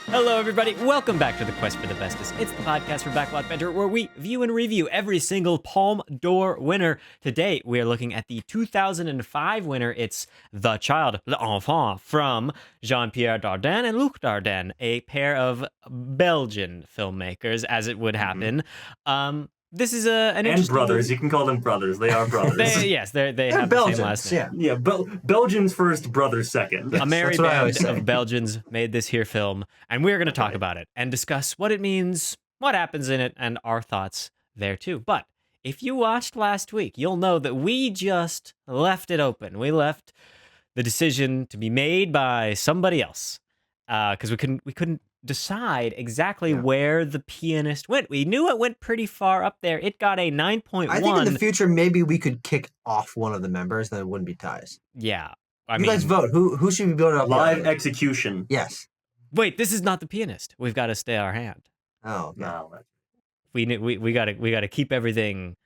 Hello, everybody. Welcome back to the Quest for the Bestest. It's the podcast for Backlot Banter, where we view and review every single Palme d'Or winner. Today, we are looking at the 2005 winner. It's The Child, L'Enfant, from Jean-Pierre Dardenne and Luc Dardenne, a pair of Belgian filmmakers, as it would happen. This is an interesting brothers. movie. You can call them brothers. They are brothers. They have Belgians, the same last name. Yeah, Belgians first, brothers second. A merry that's what I always band say. of Belgians made this here film, and we're going to talk about it and discuss what it means, what happens in it, and our thoughts there too. But if you watched last week, you'll know that we just left it open. We left the decision to be made by somebody else because we couldn't decide exactly where The Pianist went. We knew it went pretty far up there. It got a 9.1. I think in the future, maybe we could kick off one of the members, then it wouldn't be ties. Yeah. You guys vote. Who should we vote up? Live execution. Yes. Wait, this is not The Pianist. We've got to stay our hand. Oh, No. We gotta keep everything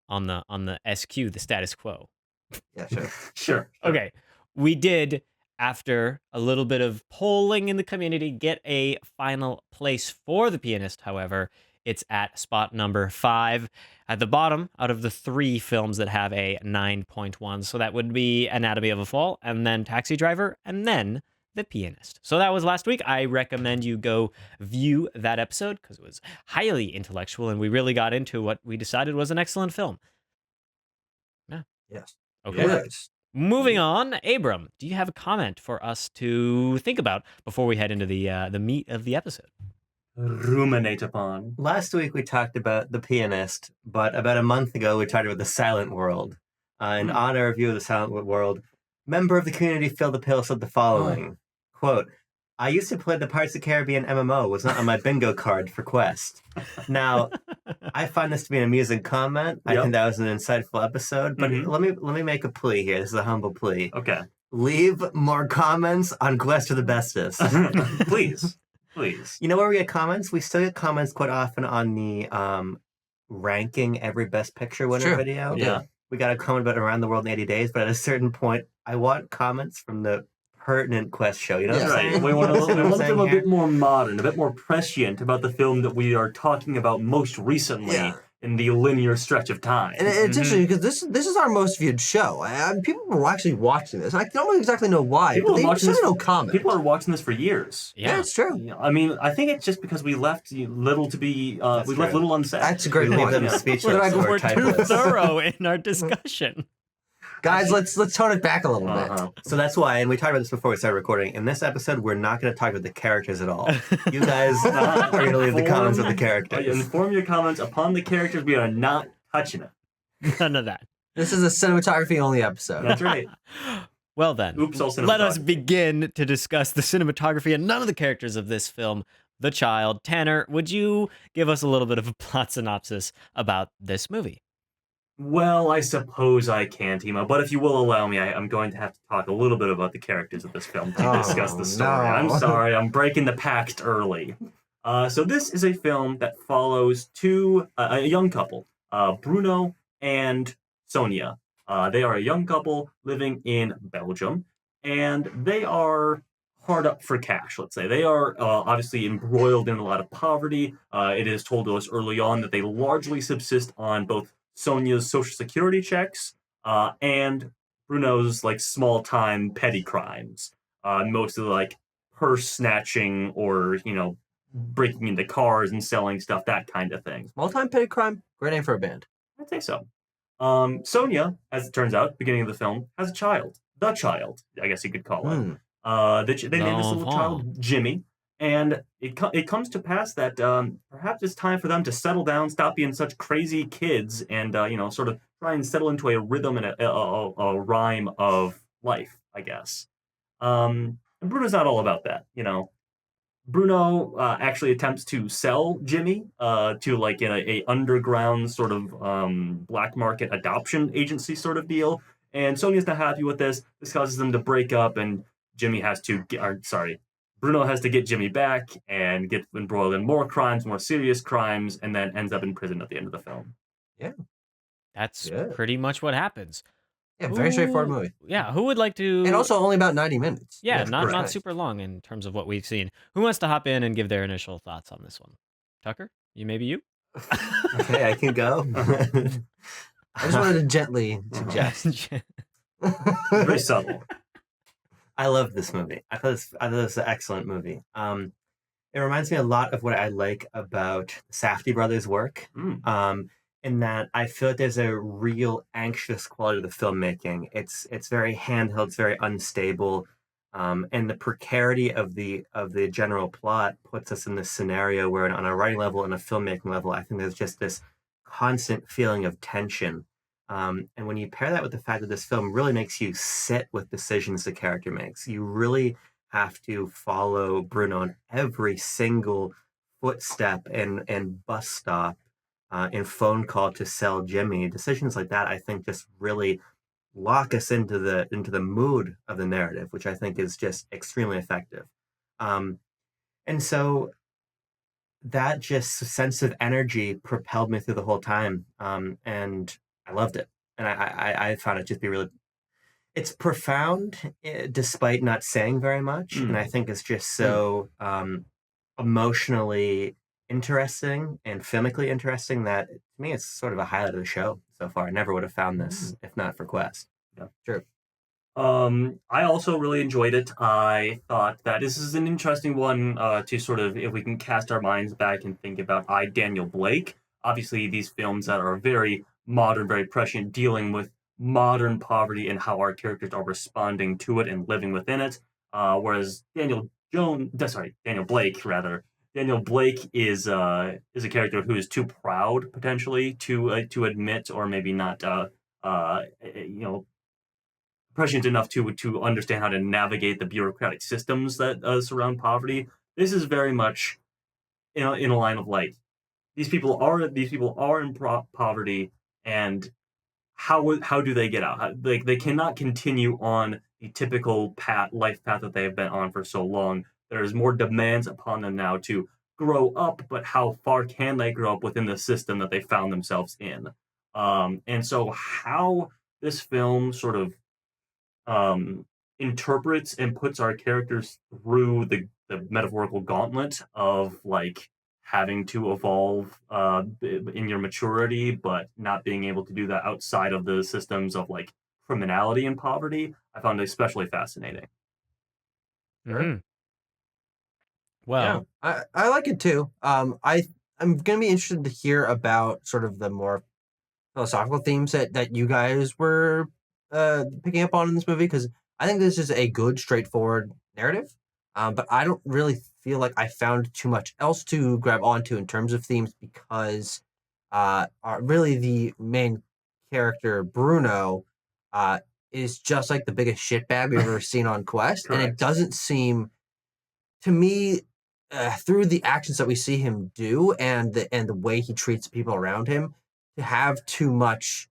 on the SQ, the status quo. yeah, sure. Sure. Okay, we did, after a little bit of polling in the community, get a final place for The Pianist. However, it's at spot number 5 at the bottom out of the 3 films that have a 9.1. So that would be Anatomy of a Fall, and then Taxi Driver, and then The Pianist. So that was last week. I recommend you go view that episode because it was highly intellectual, and we really got into what we decided was an excellent film. Yeah. Yes. Okay. Yes. Moving on, Abram, do you have a comment for us to think about before we head into the meat of the episode? Ruminate upon. Last week we talked about The Pianist, but about a month ago we talked about The Silent World. In honor of you, The Silent World, member of the community Phil the Pill said the following, quote, I used to play the Pirates of the Caribbean MMO, was not on my bingo card for Quest. Now, I find this to be an amusing comment. I think that was an insightful episode, but let me make a plea here. This is a humble plea. Okay. Leave more comments on Quest for the Bestest. Please. You know where we get comments? We still get comments quite often on the ranking every Best Picture winner video. Yeah. We got a comment about Around the World in 80 Days, but at a certain point, I want comments from the pertinent Quest show. You know what I'm Right. saying? We want You know what I'm them saying a here? bit more modern, a bit more prescient about the film that we are talking about most recently in the linear stretch of time. And it's interesting because this is our most viewed show. People were actually watching this. I don't exactly know why, People but are they watching just this- no comment. People are watching this for years. Yeah, it's true. Yeah, I mean, I think it's just because we left little to be, left true. little unsaid. That's a great We leave point. them Yeah. speechless or we're too typeless. thorough in our discussion. Guys, let's tone it back a little bit. So that's why, and we talked about this before we started recording, in this episode, we're not going to talk about the characters at all. You guys are going to leave the comments with the characters. Inform your comments upon the characters. We are not touching it. None of that. This is a cinematography only episode. That's right. Well then, Oops, all let us cinematography. begin to discuss the cinematography and none of the characters of this film, The Child. Tanner, would you give us a little bit of a plot synopsis about this movie? Well, I suppose I can, Timo, but if you will allow me, I'm going to have to talk a little bit about the characters of this film to discuss the story. no. I'm sorry, I'm breaking the pact early. So this is a film that follows a young couple, Bruno and Sonia. They are a young couple living in Belgium, and they are hard up for cash, let's say. They are obviously embroiled in a lot of poverty. It is told to us early on that they largely subsist on both Sonia's social security checks and Bruno's like small-time petty crimes. Mostly like purse snatching or, breaking into cars and selling stuff, that kind of thing. Small-time petty crime, great name for a band. I'd say so. Sonia, as it turns out, beginning of the film, has a child. The child, I guess you could call it. They named this little child Jimmy. And it comes to pass that perhaps it's time for them to settle down, stop being such crazy kids, and sort of try and settle into a rhythm and a rhyme of life, I guess. And Bruno's not all about that, Bruno actually attempts to sell Jimmy to like a underground sort of black market adoption agency sort of deal, and Sonia's not happy with this. This causes them to break up, and Bruno has to get Jimmy back and get embroiled in more crimes, more serious crimes, and then ends up in prison at the end of the film. That's pretty much what happens. Yeah, very straightforward movie. Yeah, who would like to? And also only about 90 minutes. Yeah, Yes, not correct. not super long in terms of what we've seen. Who wants to hop in and give their initial thoughts on this one? Tucker, maybe you. Okay, I can go. I just wanted to gently suggest. Very subtle. I love this movie. I thought this was an excellent movie. It reminds me a lot of what I like about Safdie brothers' work. In that I feel like there's a real anxious quality to the filmmaking. It's very handheld, it's very unstable, and the precarity of the general plot puts us in this scenario where, on a writing level and a filmmaking level, I think there's just this constant feeling of tension. And when you pair that with the fact that this film really makes you sit with decisions the character makes, you really have to follow Bruno on every single footstep and bus stop and phone call to sell Jimmy. Decisions like that, I think, just really lock us into the mood of the narrative, which I think is just extremely effective. And so that just sense of energy propelled me through the whole time, and I loved it. And I found it just be really. It's profound, despite not saying very much, and I think it's just so emotionally interesting and filmically interesting that, to me, it's sort of a highlight of the show so far. I never would have found this if not for Quest. Yeah, sure. I also really enjoyed it. I thought that this is an interesting one to sort of, if we can cast our minds back and think about Daniel Blake. Obviously, these films that are very modern, very prescient, dealing with modern poverty and how our characters are responding to it and living within it. Whereas Daniel Blake, rather. Daniel Blake is a character who is too proud, potentially, to admit, or maybe not, prescient enough to understand how to navigate the bureaucratic systems that surround poverty. This is very much in a line of light. These people are in poverty, and how do they get out? They cannot continue on the typical life path that they have been on for so long. There's more demands upon them now to grow up, but how far can they grow up within the system that they found themselves in? And so how this film sort of interprets and puts our characters through the metaphorical gauntlet of like having to evolve in your maturity, but not being able to do that outside of the systems of like criminality and poverty, I found especially fascinating. Mm-hmm. Well, yeah, I like it too. I'm gonna be interested to hear about sort of the more philosophical themes that you guys were picking up on in this movie, because I think this is a good, straightforward narrative. But I don't really feel like I found too much else to grab onto in terms of themes, because really the main character, Bruno, is just like the biggest shitbag we've ever seen on Quest. And it doesn't seem, to me, through the actions that we see him do and the way he treats people around him, to have too much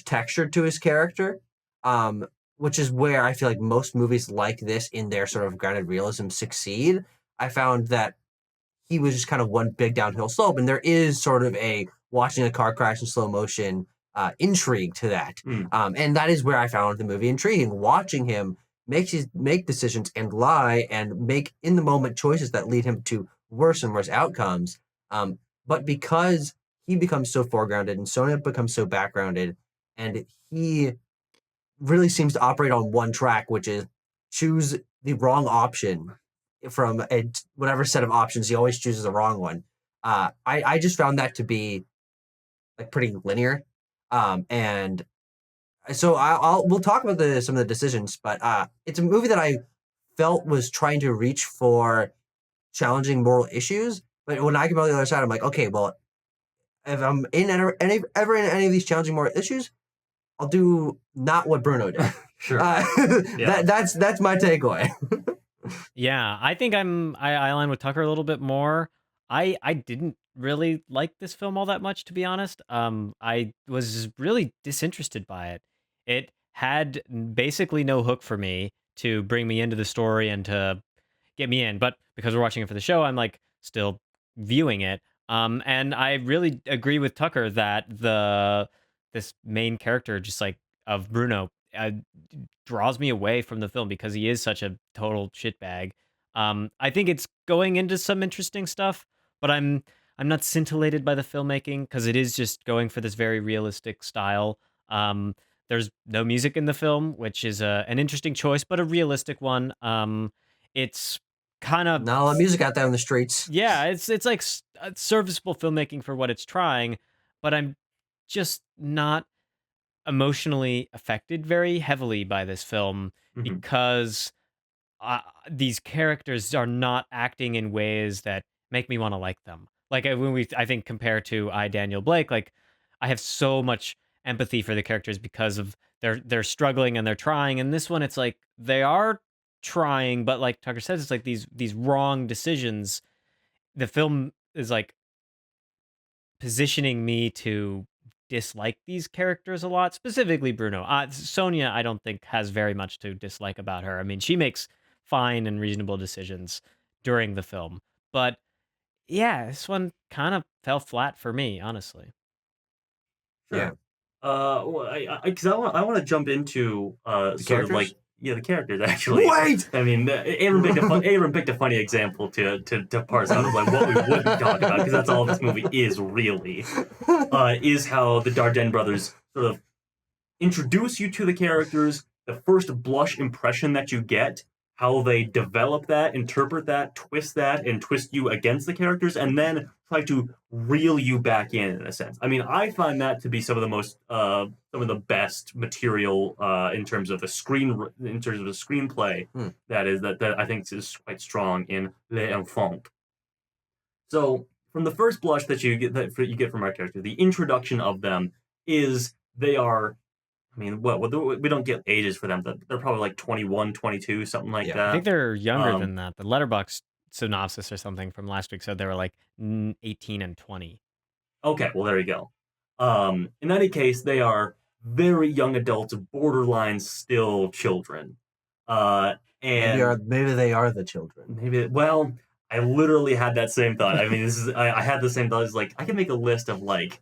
texture to his character, which is where I feel like most movies like this in their sort of grounded realism succeed. I found that he was just kind of one big downhill slope, and there is sort of a watching a car crash in slow motion intrigue to that. And that is where I found the movie intriguing, watching him make decisions and lie and make in the moment choices that lead him to worse and worse outcomes. But because he becomes so foregrounded and Sonia becomes so backgrounded, and he really seems to operate on one track, which is choose the wrong option from whatever set of options. He always chooses the wrong one. I just found that to be like pretty linear. And so we'll talk about some of the decisions, but it's a movie that I felt was trying to reach for challenging moral issues. But when I come out the other side, I'm like, okay, well, if I'm in ever in any of these challenging moral issues, I'll do not what Bruno did. Sure. Yeah. That's my takeaway. Yeah, I think I align with Tucker a little bit more. I didn't really like this film all that much, to be honest. I was really disinterested by it. It had basically no hook for me to bring me into the story and to get me in. But because we're watching it for the show, I'm like still viewing it. And I really agree with Tucker that this main character just like of Bruno draws me away from the film because he is such a total shitbag. I think it's going into some interesting stuff, but I'm not scintillated by the filmmaking because it is just going for this very realistic style. There's no music in the film, which is an interesting choice, but a realistic one. It's kind of Not a lot of music out there on the streets. yeah, it's like serviceable filmmaking for what it's trying, but I'm just not emotionally affected very heavily by this film Mhm. because these characters are not acting in ways that make me want to like them. Like when I think compared to Daniel Blake, like I have so much empathy for the characters because of they're struggling and they're trying. And this one, it's like they are trying, but like Tucker says, it's like these wrong decisions. The film is like positioning me to dislike these characters a lot, specifically Bruno. Sonia, I don't think has very much to dislike about her. I mean, she makes fine and reasonable decisions during the film, but yeah, this one kind of fell flat for me, honestly. Sure. Yeah. Well, because I want to jump into The sort of like characters? the characters actually. Wait! I mean, Aaron picked a funny example to parse out of like what we wouldn't talk about because that's all this movie is really. Is how the Dardenne brothers sort of introduce you to the characters, the first blush impression that you get, how they develop that, interpret that, and twist you against the characters, and then try to reel you back in a sense. I mean, I find that to be some of the most, some of the best material in terms of the screenplay. That I think is quite strong in Les Enfants. So from the first blush that you get from our characters, the introduction of them is they are I mean, we don't get ages for them. They're probably like 21, 22, something like Yeah. that. I think they're younger Um, than that. The Letterboxd synopsis or something from last week said they were like 18 and 20. Okay, well, there you go. In any case, they are very young adults, borderline still children. And Maybe they are the children. well, I literally had that same thought. I mean, I had the same thought. It's like, I can make a list of like,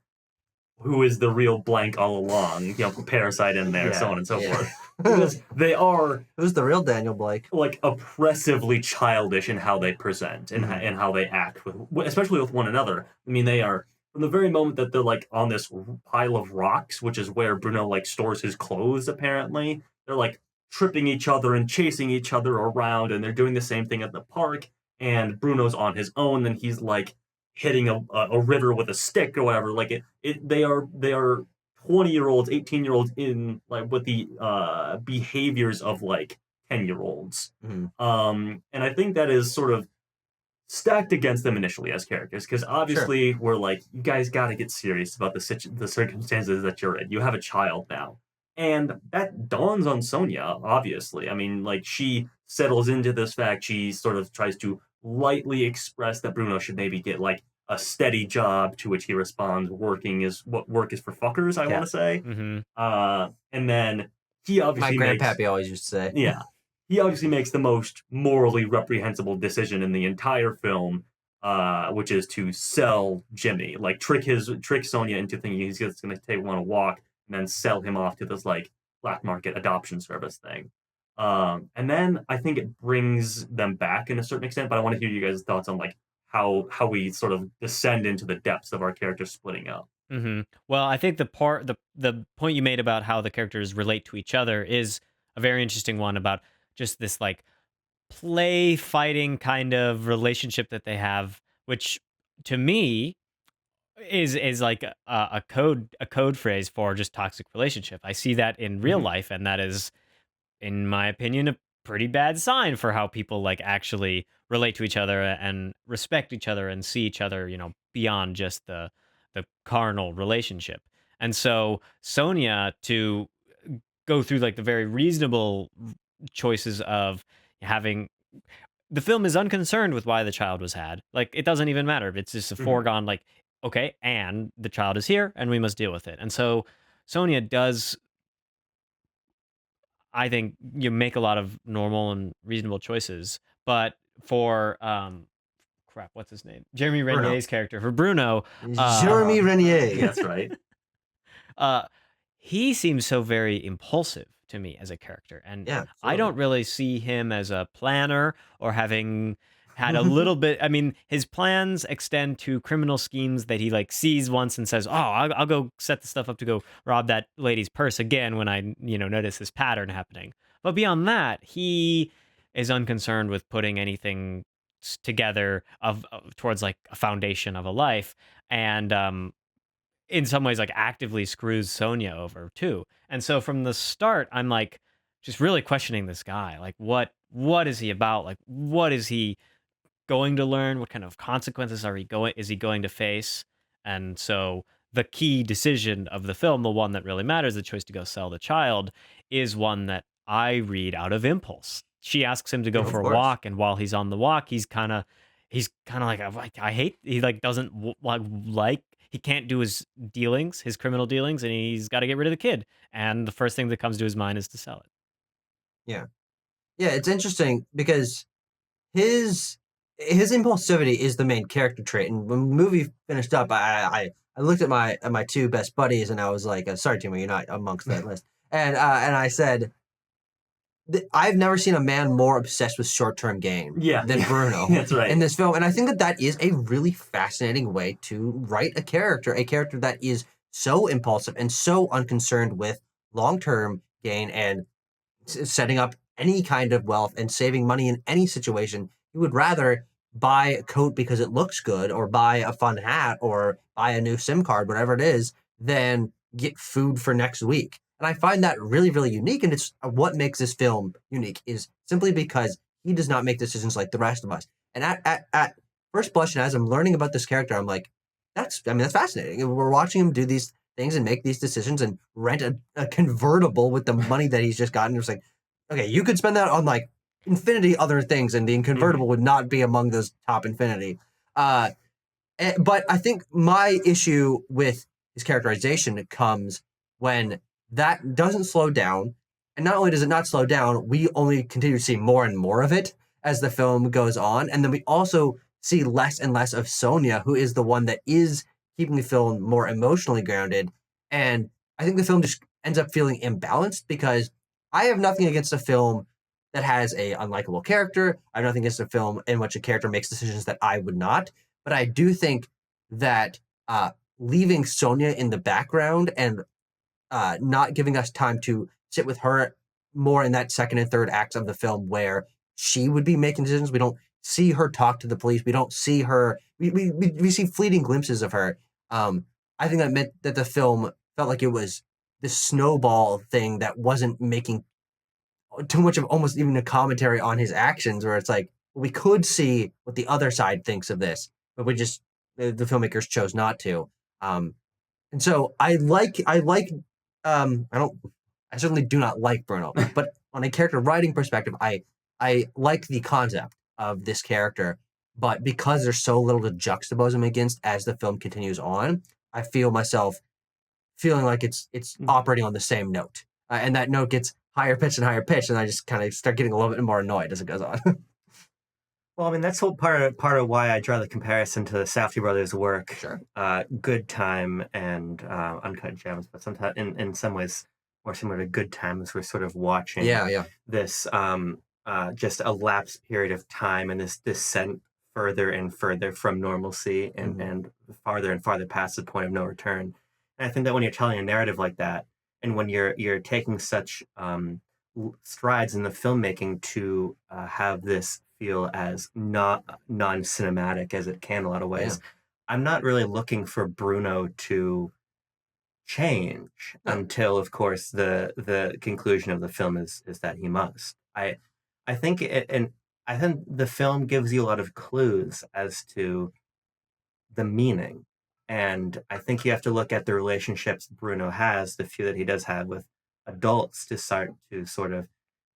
who is the real blank all along, Parasite in there, so on and so forth. Because they are Who's the real Daniel Blake? like oppressively childish in how they present and how they act especially with one another. I mean, they are from the very moment that they're like on this pile of rocks, which is where Bruno like stores his clothes. Apparently, they're like tripping each other and chasing each other around, and they're doing the same thing at the park. And Bruno's on his own, and he's like hitting a river with a stick or whatever. Like they are 20-year-olds, 18-year-olds in like with the behaviors of like 10-year-olds. And I think that is sort of stacked against them initially as characters because obviously we're like, you guys got to get serious about the circumstances that you're in. You have a child now. And that dawns on Sonia, obviously. I mean, like, she settles into this fact. She sort of tries to lightly express that Bruno should maybe get, like, a steady job, to which he responds, work is for fuckers, I want to say. And then he obviously My grandpappy always used to say. Yeah. He obviously makes the most morally reprehensible decision in the entire film, which is to sell Jimmy, like trick Sonia into thinking he's just going to take one a walk, and then sell him off to this like black market adoption service thing. And then I think it brings them back in a certain extent, but I want to hear you guys' thoughts on like how we sort of descend into the depths of our characters splitting up. Well, I think the point you made about how the characters relate to each other is a very interesting one about just this like play fighting kind of relationship that they have, which to me is like a code phrase for just toxic relationship. I see that in real life, and that is, in my opinion, a pretty bad sign for how people like actually relate to each other and respect each other and see each other, beyond just the carnal relationship. And so Sonia, to go through like the very reasonable choices of having, the film is unconcerned with why the child was had. Like, it doesn't even matter. It's just a foregone, like, okay, and the child is here and we must deal with it. And so Sonia does, I think, you make a lot of normal and reasonable choices. But for what's his name? Jeremy Renier's character, for Bruno. Jeremy Renier. That's right. he seems so very impulsive to me as a character. And Yeah, I absolutely. don't really see him as a planner or having had a little bit. I mean, his plans extend to criminal schemes that he like sees once and says, "Oh, I'll go set the stuff up to go rob that lady's purse again when I, notice this pattern happening." But beyond that, he is unconcerned with putting anything together towards like a foundation of a life. And in some ways like actively screws Sonia over too. And so from the start, I'm like just really questioning this guy. Like what is he about? Like what is he going to learn? What kind of consequences is he going to face? And so the key decision of the film, the one that really matters, the choice to go sell the child, is one that I read out of impulse. She asks him to go Yeah, for of a course. walk, and while he's on the walk, he's kind of like I hate. He like doesn't like he can't do his criminal dealings, and he's got to get rid of the kid. And the first thing that comes to his mind is to sell it. Yeah. Yeah, it's interesting because his his impulsivity is the main character trait. And when the movie finished up, I looked at my two best buddies and I was like, "Sorry, Timo, you're not amongst that list." And I said, I've never seen a man more obsessed with short-term gain Yeah, than Bruno that's right. in this film. And I think that is a really fascinating way to write a character that is so impulsive and so unconcerned with long-term gain and setting up any kind of wealth and saving money in any situation. You would rather buy a coat because it looks good or buy a fun hat or buy a new SIM card, whatever it is, than get food for next week. And I find that really, really unique. And it's what makes this film unique is simply because he does not make decisions like the rest of us. And at first blush, and as I'm learning about this character, I'm like, that's fascinating. We're watching him do these things and make these decisions and rent a convertible with the money that he's just gotten. It's like, okay, you could spend that on like infinity other things, and the convertible would not be among those top infinity. But I think my issue with his characterization comes when that doesn't slow down. And not only does it not slow down, we only continue to see more and more of it as the film goes on. And then we also see less and less of Sonia, who is the one that is keeping the film more emotionally grounded. And I think the film just ends up feeling imbalanced because I have nothing against a film that has a unlikable character. I have nothing against a film in which a character makes decisions that I would not. But I do think that leaving Sonia in the background and not giving us time to sit with her more in that second and third acts of the film where she would be making decisions. We don't see her talk to the police. We don't see her. We see fleeting glimpses of her. I think that meant that the film felt like it was this snowball thing that wasn't making too much of almost even a commentary on his actions, where it's like we could see what the other side thinks of this, but we just the filmmakers chose not to. And so I certainly do not like Bruno, but on a character writing perspective, I like the concept of this character, but because there's so little to juxtapose him against as the film continues on, I feel myself feeling like it's operating on the same note, and that note gets higher pitch and higher pitch, and I just kind of start getting a little bit more annoyed as it goes on. Well, I mean, that's whole part of why I draw the comparison to the Safdie brothers' work, Sure. Good Time and Uncut Gems, but sometimes in some ways more similar to Good Times. We're sort of watching Yeah. this just a lapsed period of time and this descent further and further from normalcy and farther and farther past the point of no return. And I think that when you're telling a narrative like that, and when you're taking such strides in the filmmaking to have this feel as not non-cinematic as it can in a lot of ways, I'm not really looking for Bruno to change until, of course, the conclusion of the film is that he must. I think I think the film gives you a lot of clues as to the meaning. And I think you have to look at the relationships Bruno has, the few that he does have with adults, to start to sort of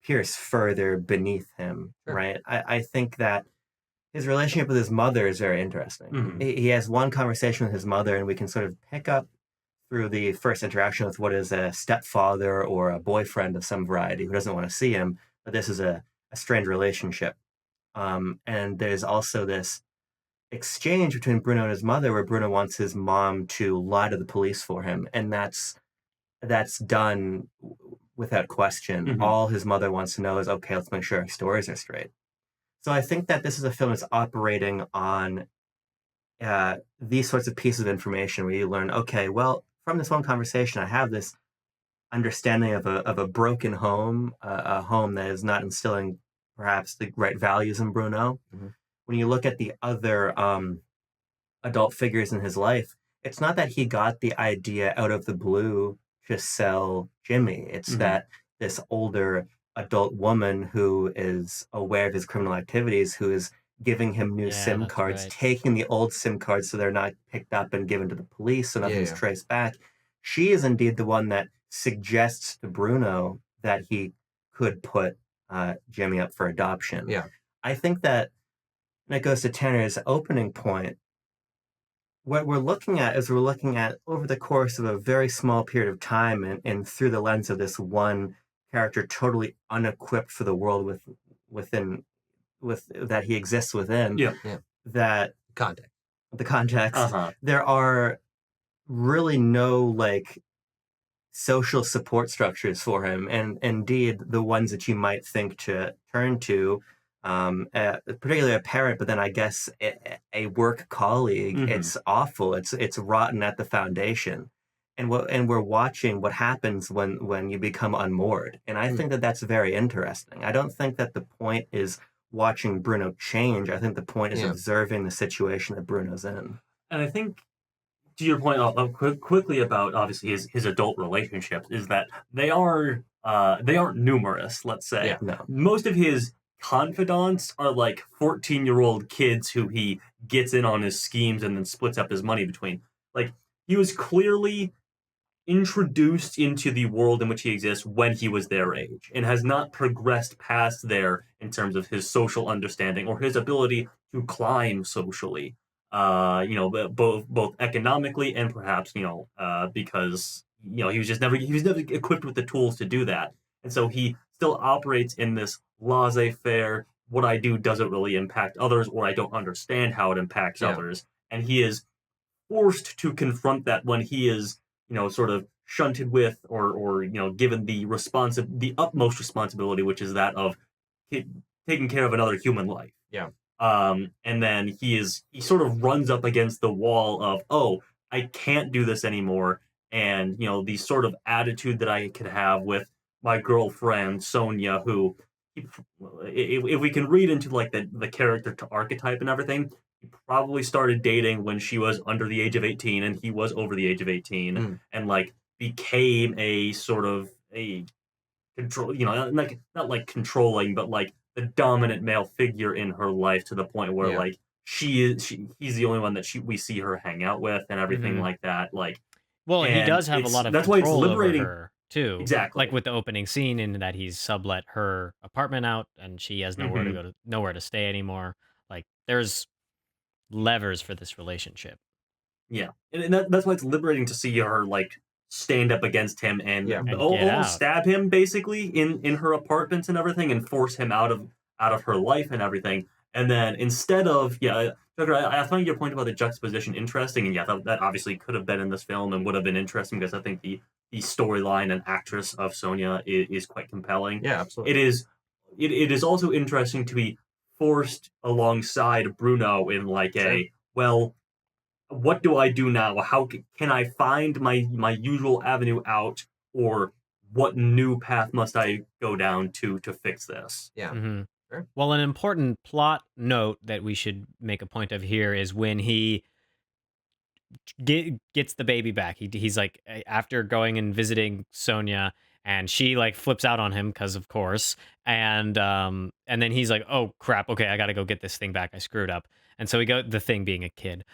pierce further beneath him, Sure. right? I think that his relationship with his mother is very interesting. He has one conversation with his mother, and we can sort of pick up through the first interaction with what is a stepfather or a boyfriend of some variety who doesn't want to see him, but this is a strained relationship. And there's also this exchange between Bruno and his mother where Bruno wants his mom to lie to the police for him. And that's that's done without question. Mhm. All his mother wants to know is, okay, let's make sure our stories are straight. So I think that this is a film that's operating on these sorts of pieces of information where you learn, okay, well, from this one conversation, I have this understanding of a broken home, a home that is not instilling perhaps the right values in Bruno. When you look at the other adult figures in his life, it's not that he got the idea out of the blue to sell Jimmy. It's that this older adult woman who is aware of his criminal activities, who is giving him new SIM cards, taking the old SIM cards so they're not picked up and given to the police so nothing's traced back. She is indeed the one that suggests to Bruno that he could put Jimmy up for adoption. Yeah. I think that when it goes to Tanner's opening point, what we're looking at is we're looking at over the course of a very small period of time and through the lens of this one character totally unequipped for the world with that he exists within. That context. The context. There are really no like social support structures for him, and indeed the ones that you might think to turn to, particularly a parent, but then I guess a work colleague. It's awful. It's rotten at the foundation, and we're watching what happens when you become unmoored. And I think that that's very interesting. I don't think that the point is watching Bruno change. I think the point is observing the situation that Bruno's in. And I think, to your point, quickly about obviously his adult relationships, is that they aren't numerous. Let's say most of his confidants are like 14-year-old kids who he gets in on his schemes and then splits up his money between. Like, he was clearly introduced into the world in which he exists when he was their age and has not progressed past there in terms of his social understanding or his ability to climb socially. Both economically and perhaps because he was never equipped with the tools to do that, and so he still operates in this laissez-faire. What I do doesn't really impact others, or I don't understand how it impacts others, and he is forced to confront that when he is sort of shunted with or given the utmost responsibility, which is that of taking care of another human life. And then he sort of runs up against the wall of, oh, I can't do this anymore. And, the sort of attitude that I could have with my girlfriend, Sonia, who, if we can read into like the character to archetype and everything, he probably started dating when she was under the age of 18 and he was over the age of 18 and like became a sort of a control, not like controlling, but like the dominant male figure in her life to the point where like he's the only one that we see her hang out with and everything like that. Like, well, he does have a lot of that's why it's control over liberating. her too. Exactly. Like with the opening scene in that he's sublet her apartment out and she has nowhere to go nowhere to stay anymore. Like there's levers for this relationship. Yeah. And that's why it's liberating to see her like stand up against him and almost stab him basically in her apartment and everything and force him out of her life and everything. And then instead of Tucker, I find your point about the juxtaposition interesting, and that obviously could have been in this film and would have been interesting because I think the storyline and actress of Sonia is quite compelling. Yeah, absolutely. It is also interesting to be forced alongside Bruno in like what do I do now? How can I find my usual avenue out, or what new path must I go down to fix this? Yeah. Sure. Well, an important plot note that we should make a point of here is when he gets the baby back. He's like, after going and visiting Sonia, and she like flips out on him because of course, and then he's like, oh crap, okay, I gotta go get this thing back, I screwed up. And so the thing being a kid,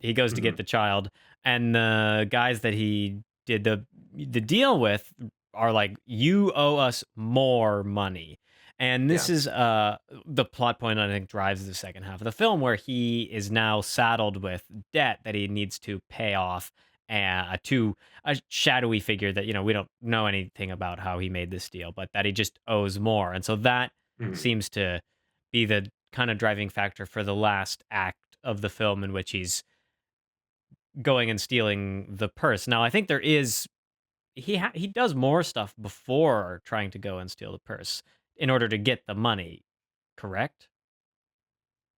he goes to get the child, and the guys that he did the deal with are like, you owe us more money. And this is the plot point I think drives the second half of the film, where he is now saddled with debt that he needs to pay off to a shadowy figure that we don't know anything about how he made this deal, but that he just owes more. And so that seems to be the kind of driving factor for the last act of the film, in which he's going and stealing the purse. Now, I think there is he does more stuff before trying to go and steal the purse in order to get the money, correct?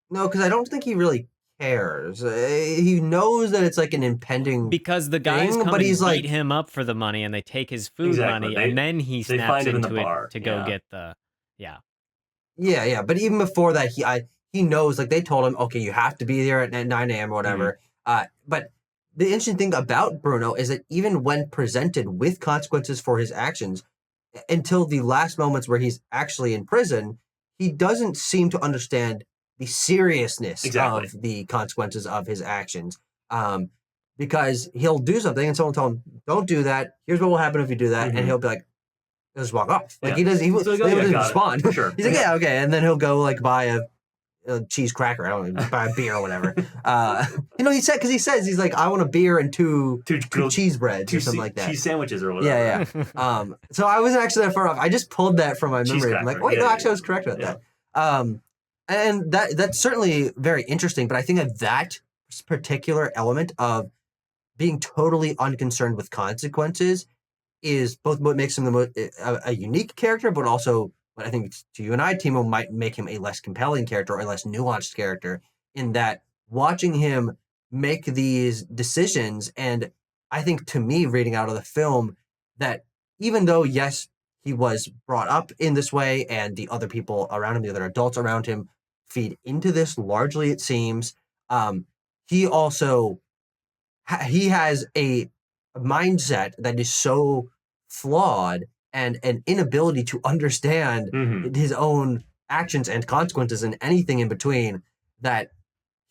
No, because I don't think he really cares. He knows that it's like an impending Because the guys thing, come but and he's beat like, him up for the money and they take his food Exactly. money and then he They snaps find him in the into it bar. to go Yeah. get the yeah. But even before that, he knows, like, they told him, okay, you have to be there at 9 a.m. or whatever. But the interesting thing about Bruno is that even when presented with consequences for his actions, until the last moments where he's actually in prison, he doesn't seem to understand the seriousness Exactly. of the consequences of his actions. Because he'll do something and someone will tell him, don't do that. Here's what will happen if you do that. And he'll be like, he'll just walk off. Like, he doesn't, he He's like, oh, doesn't yeah, got it. respond. For sure. He's like, yeah, okay. And then he'll go like buy a cheese cracker. I don't know, buy a beer or whatever. He said, because he says, he's like, I want a beer and two cheese breads or something like that. Cheese sandwiches or whatever. Yeah. So I wasn't actually that far off. I just pulled that from my memory. I'm like, wait, no, actually I was correct about that. And that's certainly very interesting, but I think that particular element of being totally unconcerned with consequences is both what makes him a unique character, but also what I think to you and I, Timo, might make him a less compelling character or a less nuanced character, in that watching him make these decisions, and I think to me, reading out of the film, that even though, yes, he was brought up in this way and the other people around him, the other adults around him, feed into this largely, it seems, he also he has a mindset that is so flawed and an inability to understand his own actions and consequences and anything in between, that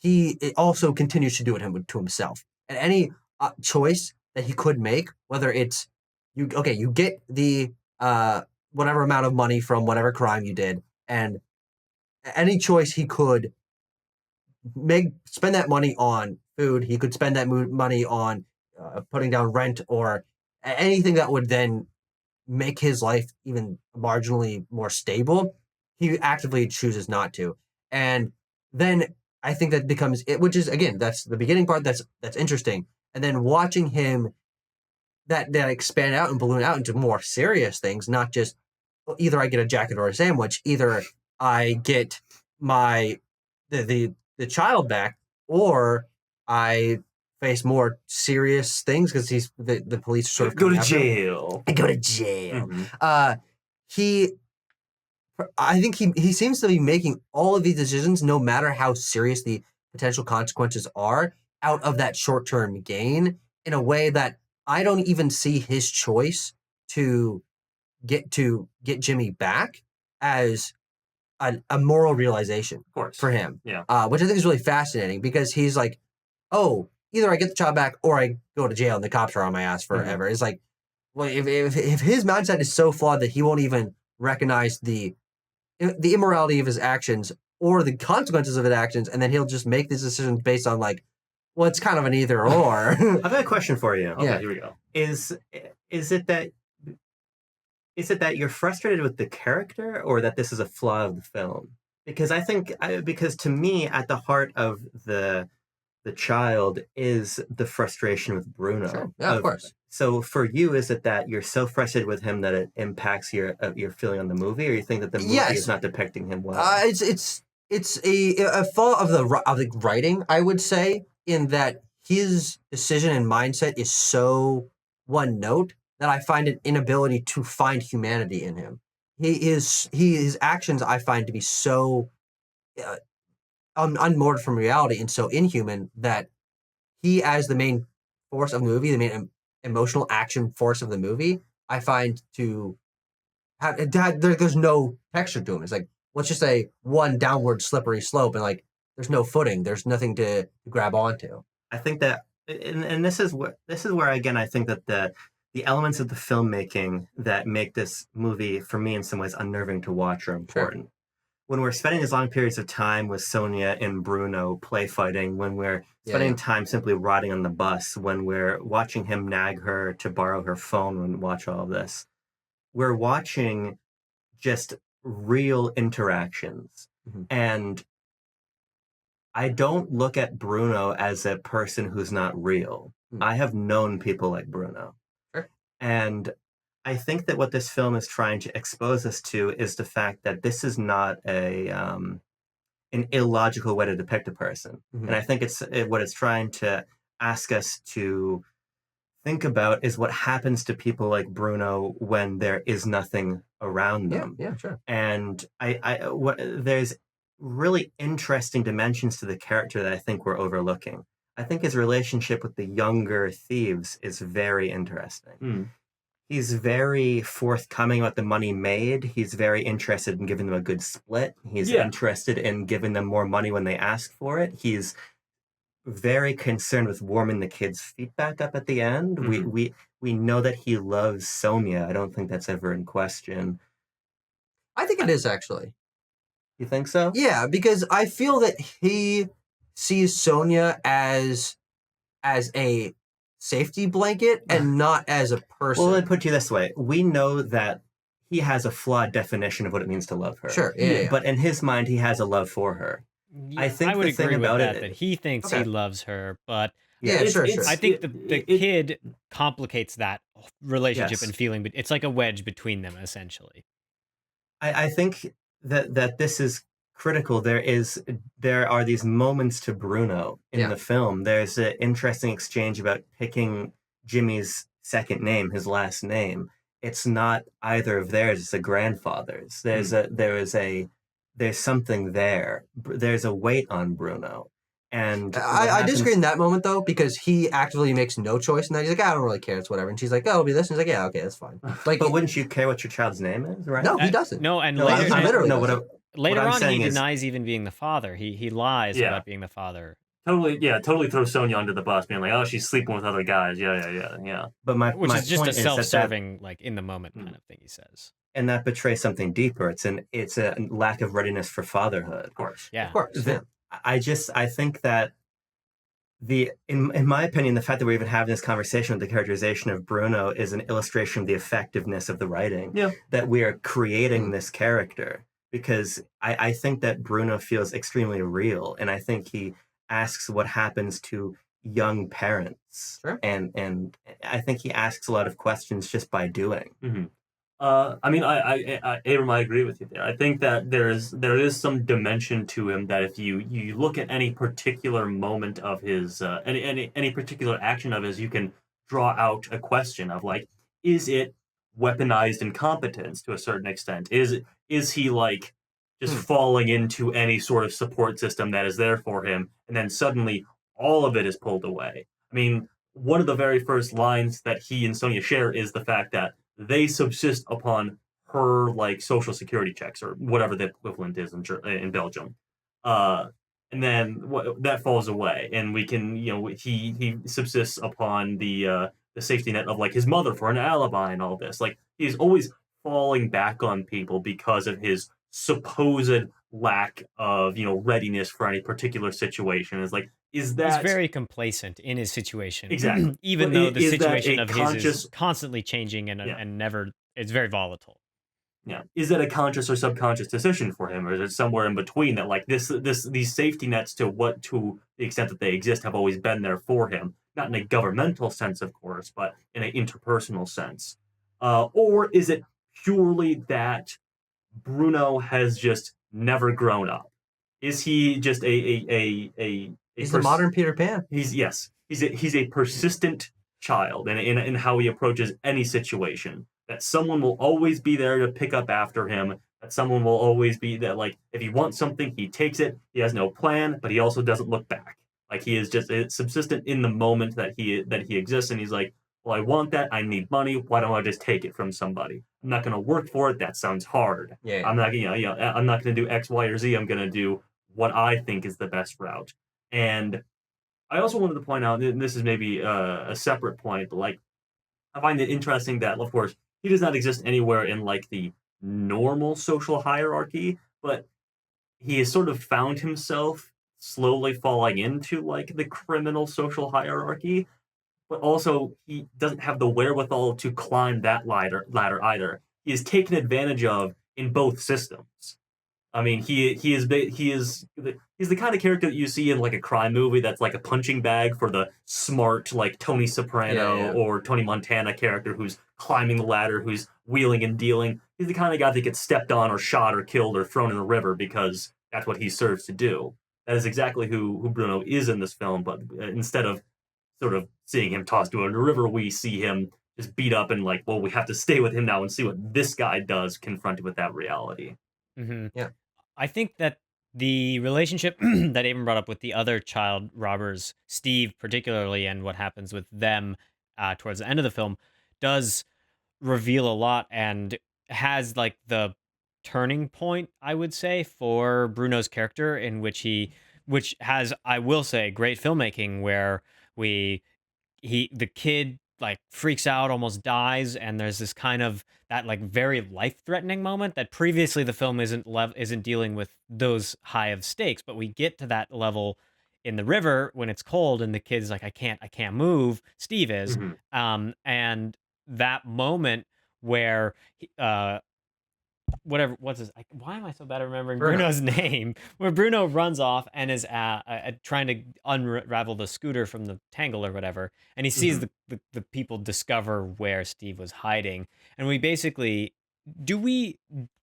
it also continues to do it to himself. And any choice that he could make, whether it's you get the whatever amount of money from whatever crime you did, and any choice he could spend that money on food, he could spend that money on putting down rent or anything that would then make his life even marginally more stable, he actively chooses not to. And then I think that becomes it, which is, again, that's the beginning part, that's interesting. And then watching him that expand out and balloon out into more serious things, not just either I get a jacket or a sandwich, either I get the child back, or I face more serious things because the police are sort of go to after him. jail. I go to jail. I think he seems to be making all of these decisions, no matter how serious the potential consequences are, out of that short-term gain, in a way that I don't even see his choice to get Jimmy back as a moral realization for him. Yeah. Which I think is really fascinating, because he's like, oh, either I get the child back or I go to jail and the cops are on my ass forever. It's like, well, if his mindset is so flawed that he won't even recognize the immorality of his actions or the consequences of his actions, and then he'll just make these decisions based on, like, well, it's kind of an either or. I've got a question for you. Okay, here we go. Is it that you're frustrated with the character, or that this is a flaw of the film? Because because to me, at the heart of the child is the frustration with Bruno. Sure. Yeah, of course. So for you, is it that you're so frustrated with him that it impacts your feeling on the movie, or you think that the movie is not depicting him well? It's a flaw of the writing, I would say, in that his decision and mindset is so one note that I find an inability to find humanity in him. His actions I find to be so unmoored from reality and so inhuman, that he, as the main force of the movie, the main emotional action force of the movie, I find to have there's no texture to him. It's like, let's just say one downward slippery slope, and like there's no footing, there's nothing to grab onto. I think that, and this is where again I think that the elements of the filmmaking that make this movie, for me, in some ways unnerving to watch, are important. Sure. When we're spending these long periods of time with Sonia and Bruno play fighting, when we're spending time simply riding on the bus, when we're watching him nag her to borrow her phone and watch all of this, we're watching just real interactions. And I don't look at Bruno as a person who's not real. I have known people like Bruno. Sure. And I think that what this film is trying to expose us to is the fact that this is not an illogical way to depict a person. And I think what it's trying to ask us to think about is what happens to people like Bruno when there is nothing around them. Yeah, sure. And there's really interesting dimensions to the character that I think we're overlooking. I think his relationship with the younger thieves is very interesting. He's very forthcoming about the money made. He's very interested in giving them a good split. He's interested in giving them more money when they ask for it. He's very concerned with warming the kids' feet back up at the end. We know that he loves Sonia. I don't think that's ever in question. I think it is, actually. You think so? Yeah, because I feel that he sees Sonia as a safety blanket and not as a person. Well, let me put you this way. We know that he has a flawed definition of what it means to love her. Sure, yeah. But in his mind, he has a love for her. Yeah, I think I would the thing agree with about that he thinks he loves her, but sure. I think the kid complicates that relationship and feeling, but it's like a wedge between them, essentially. I think that this is critical. There are these moments to Bruno in the film. There's an interesting exchange about picking Jimmy's second name, his last name. It's not either of theirs, it's a grandfather's. There's something there. There's a weight on Bruno. And I disagree in that moment, though, because he actively makes no choice in that. He's like, I don't really care, it's whatever. And she's like, oh, it'll be this. And he's like, yeah, okay, that's fine. Like, but wouldn't you care what your child's name is, right? No, he doesn't. No, and later on, he denies even being the father. He lies about being the father. Totally throws Sonia under the bus, being like, oh, she's sleeping with other guys. Yeah. But which is just point a self-serving, like in the moment kind of thing he says. And that betrays something deeper. It's a lack of readiness for fatherhood. Of course. Yeah. Of course. I think that in my opinion, the fact that we're even having this conversation with the characterization of Bruno is an illustration of the effectiveness of the writing. Yeah. That we are creating this character, because I think that Bruno feels extremely real, and I think he asks what happens to young parents. Sure. And I think he asks a lot of questions just by doing. Abram, I agree with you there. I think that there is some dimension to him that if you look at any particular moment of his any particular action of his, you can draw out a question of like, is it weaponized incompetence to a certain extent? Is he like just falling into any sort of support system that is there for him, and then suddenly all of it is pulled away? I mean, one of the very first lines that he and Sonia share is the fact that they subsist upon her like social security checks or whatever the equivalent is in Belgium, and then that falls away, and we can he subsists upon the safety net of like his mother for an alibi and all this. Like he's always falling back on people because of his supposed lack of readiness for any particular situation. Is like, is that he's very complacent in his situation, exactly, even though the situation of his is constantly changing and never, it's very volatile. Yeah, is that a conscious or subconscious decision for him, or is it somewhere in between that like these safety nets to the extent that they exist have always been there for him, not in a governmental sense, of course, but in an interpersonal sense, or is it purely that Bruno has just never grown up? Is he just he's the modern Peter Pan? He's a persistent child in how he approaches any situation. That someone will always be there to pick up after him. That someone will always be that, like, if he wants something, he takes it. He has no plan, but he also doesn't look back. Like he is just subsistent in the moment that he exists, and he's like, well, I want that. I need money. Why don't I just take it from somebody? I'm not going to work for it. That sounds hard. Yeah. I'm not, I'm not going to do X, Y, or Z. I'm going to do what I think is the best route. And I also wanted to point out, and this is maybe a separate point, but like, I find it interesting that, of course, he does not exist anywhere in like the normal social hierarchy, but he has sort of found himself slowly falling into like the criminal social hierarchy. But also, he doesn't have the wherewithal to climb that ladder either. He is taken advantage of in both systems. I mean, he's the kind of character that you see in like a crime movie that's like a punching bag for the smart like Tony Soprano or Tony Montana character who's climbing the ladder, who's wheeling and dealing. He's the kind of guy that gets stepped on or shot or killed or thrown in the river because that's what he serves to do. That is exactly who Bruno is in this film, but instead of sort of seeing him tossed into a river, we see him just beat up and like, well, we have to stay with him now and see what this guy does confronted with that reality. Mm-hmm. Yeah. I think that the relationship that Avon brought up with the other child robbers, Steve particularly, and what happens with them towards the end of the film, does reveal a lot and has like the turning point, I would say, for Bruno's character, in which has, I will say, great filmmaking where the kid like freaks out, almost dies, and there's this kind of that like very life-threatening moment that previously the film isn't dealing with those high of stakes, but we get to that level in the river when it's cold and the kid's like, I can't move. Steve is. And that moment where what's his, why am I so bad at remembering Bruno's name, where Bruno runs off and is trying to unravel the scooter from the tangle or whatever, and he sees the people discover where Steve was hiding, and we basically, do we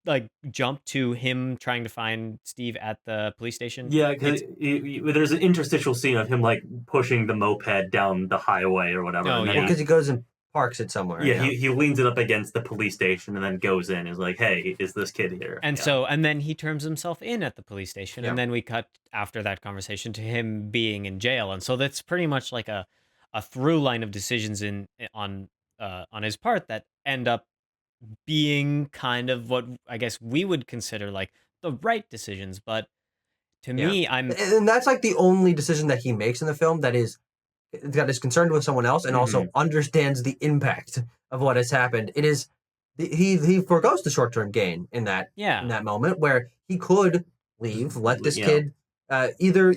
like jump to him trying to find Steve at the police station? Yeah, because there's an interstitial scene of him like pushing the moped down the highway or whatever. Oh, yeah, because he goes and parks it somewhere. Yeah, he leans it up against the police station and then goes in. Is like, hey, is this kid here? And and then he turns himself in at the police station, and then we cut after that conversation to him being in jail, and so that's pretty much like a through line of decisions on his part that end up being kind of what I guess we would consider like the right decisions, but to me, and that's like the only decision that he makes in the film that is concerned with someone else and also understands the impact of what has happened. It is he forgoes the short-term gain in that moment where he could leave, let this kid either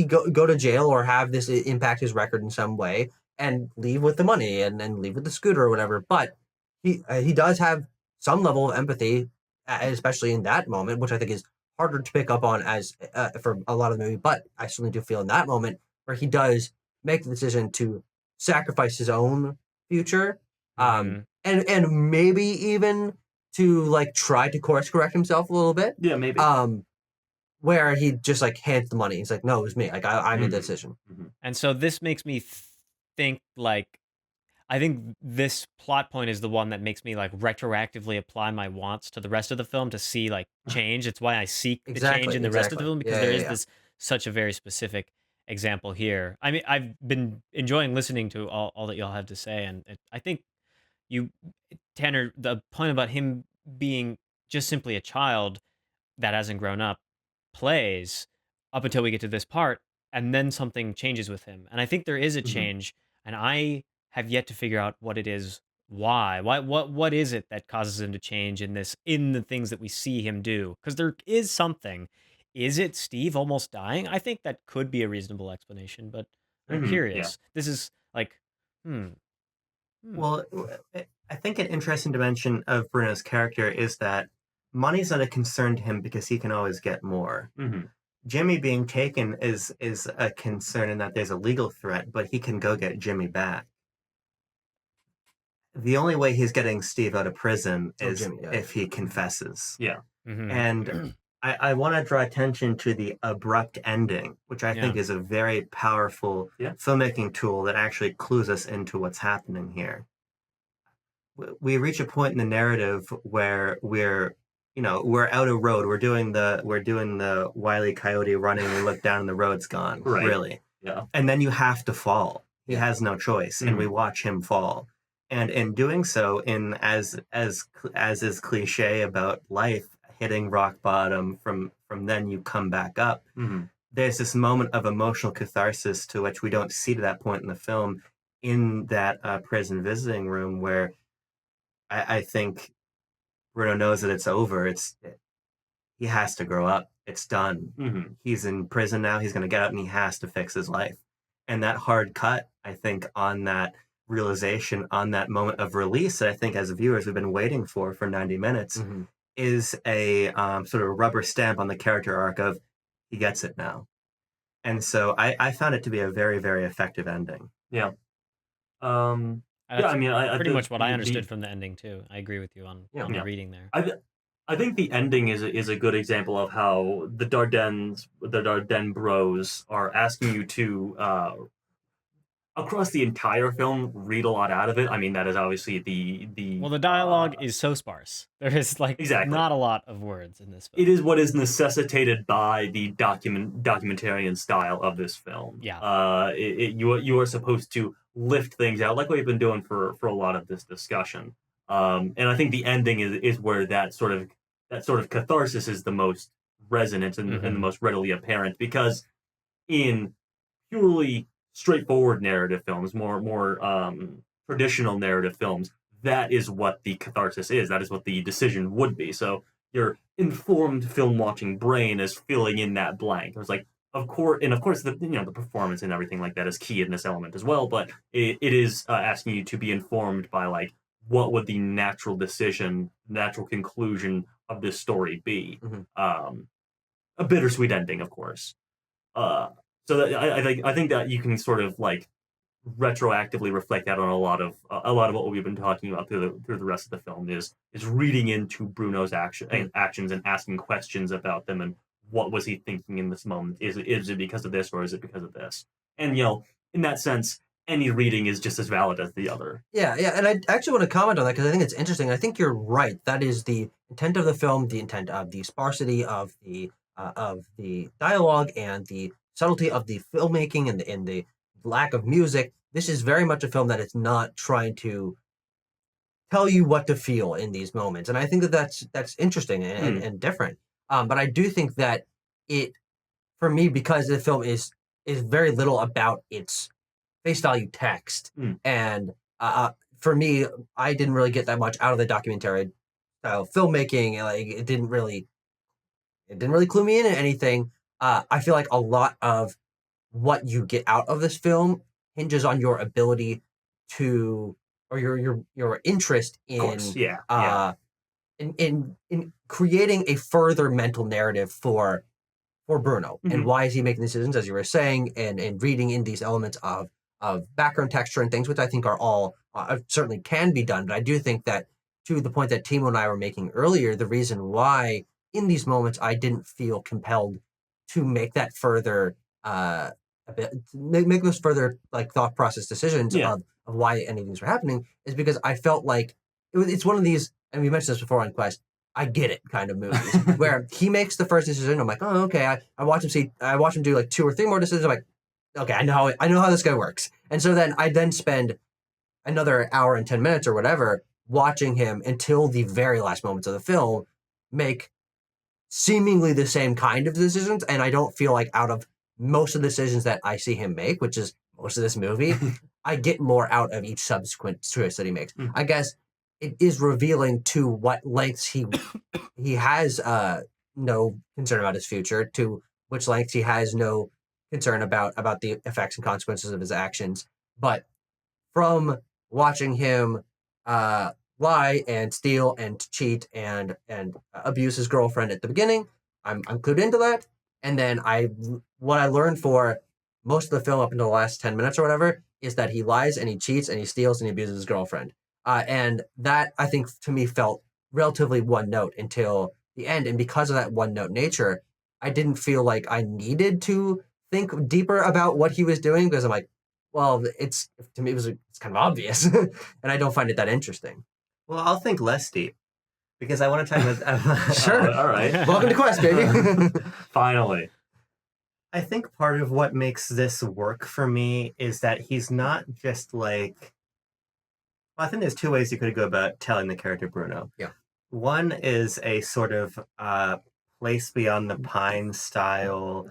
go to jail or have this impact his record in some way and leave with the money and leave with the scooter or whatever. But he does have some level of empathy, especially in that moment, which I think is harder to pick up on as for a lot of the movie. But I certainly do feel in that moment where he does make the decision to sacrifice his own future, and maybe even to like try to course correct himself a little bit. Yeah, maybe. Where he just like hands the money. He's like, no, it was me. Like I made the decision. And so this makes me think like, I think this plot point is the one that makes me like retroactively apply my wants to the rest of the film to see like change. It's why I seek the change in the rest of the film, because there is this such a very specific example here. I mean, I've been enjoying listening to all that y'all have to say, and I think Tanner, the point about him being just simply a child that hasn't grown up plays up until we get to this part, and then something changes with him, and I think there is a change, and I have yet to figure out what it is. Why what is it that causes him to change in the things that we see him do? Because there is something. Is it Steve almost dying? I think that could be a reasonable explanation, but I'm curious. This is like, Well, I think an interesting dimension of Bruno's character is that money's not a concern to him because he can always get more. Jimmy being taken is a concern in that there's a legal threat, but he can go get Jimmy back. The only way he's getting Steve out of prison is if he confesses. Yeah. And I want to draw attention to the abrupt ending, which I think is a very powerful filmmaking tool that actually clues us into what's happening here. We reach a point in the narrative where we're out of road. We're doing the Wile E. Coyote running. We look down and the road's gone. Right. Really. Yeah. And then you have to fall. He has no choice, and we watch him fall. And in doing so, as is cliche about life, hitting rock bottom, from then you come back up. There's this moment of emotional catharsis to which we don't see to that point in the film, in that prison visiting room, where I think Bruno knows that it's over. He has to grow up. It's done. He's in prison now. He's going to get out and he has to fix his life. And that hard cut, I think, on that realization, on that moment of release that I think as viewers we've been waiting for 90 minutes, is a sort of rubber stamp on the character arc of he gets it now. And so I found it to be a very, very effective ending. Yeah. That's I mean, pretty much what I the understood from the ending too. I agree with you on the reading there. I think the ending is a good example of how the Dardenne bros are asking you to across the entire film read a lot out of it. I mean, that is obviously the Well, the dialogue is so sparse. There is like exactly not a lot of words in this film. It is what is necessitated by the documentarian style of this film. Yeah. You are supposed to lift things out like we've been doing for a lot of this discussion. And I think the ending is where that sort of catharsis is the most resonant and the most readily apparent, because in purely straightforward narrative films, more traditional narrative films, that is what the catharsis is. That is what the decision would be. So your informed film watching brain is filling in that blank. It's like, of course, the performance and everything like that is key in this element as well. But it is asking you to be informed by like, what would the natural conclusion of this story be? A bittersweet ending, of course. So that, I think that you can sort of like retroactively reflect that on a lot of what we've been talking about through the rest of the film is reading into Bruno's actions and asking questions about them, and what was he thinking in this moment? Is it because of this, or is it because of this? And in that sense, any reading is just as valid as the other. Yeah, and I actually want to comment on that because I think it's interesting. I think you're right. That is the intent of the film, the intent of the sparsity of the dialogue and the subtlety of the filmmaking and the lack of music. This is very much a film that is not trying to tell you what to feel in these moments, and I think that that's interesting and different. But I do think that it, for me, because the film is very little about its face value text, and for me, I didn't really get that much out of the documentary style filmmaking. Like it didn't really clue me in anything. I feel like a lot of what you get out of this film hinges on your ability to, or your interest in, in creating a further mental narrative for Bruno and why is he making decisions, as you were saying, and reading in these elements of background texture and things, which I think are all certainly can be done. But I do think that, to the point that Timo and I were making earlier, the reason why in these moments I didn't feel compelled to make that further make those further like thought process decisions of why any of these were happening is because I felt like it's one of these, and we mentioned this before on Quest, I get it kind of movies where he makes the first decision. I'm like, oh, okay. I watch him do like 2 or 3 more decisions. I'm like, okay, I know how this guy works. And so then I spend another hour and 10 minutes or whatever watching him until the very last moments of the film make seemingly the same kind of decisions. And I don't feel like out of most of the decisions that I see him make, which is most of this movie, I get more out of each subsequent choice that he makes. I guess it is revealing to what lengths he has no concern about his future, to which lengths he has no concern about the effects and consequences of his actions. But from watching him lie and steal and cheat and abuse his girlfriend at the beginning, I'm clued into that. And then what I learned for most of the film up until the last 10 minutes or whatever is that he lies and he cheats and he steals and he abuses his girlfriend. And that, I think, to me felt relatively one note until the end. And because of that one note nature, I didn't feel like I needed to think deeper about what he was doing, because I'm like, well, to me, it's kind of obvious. And I don't find it that interesting. Well, I'll think less deep, because I want to talk about... Sure. All right. Welcome to Quest, baby. Finally. I think part of what makes this work for me is that he's not just like... Well, I think there's 2 ways you could go about telling the character Bruno. Yeah. One is a sort of Place Beyond the Pine style,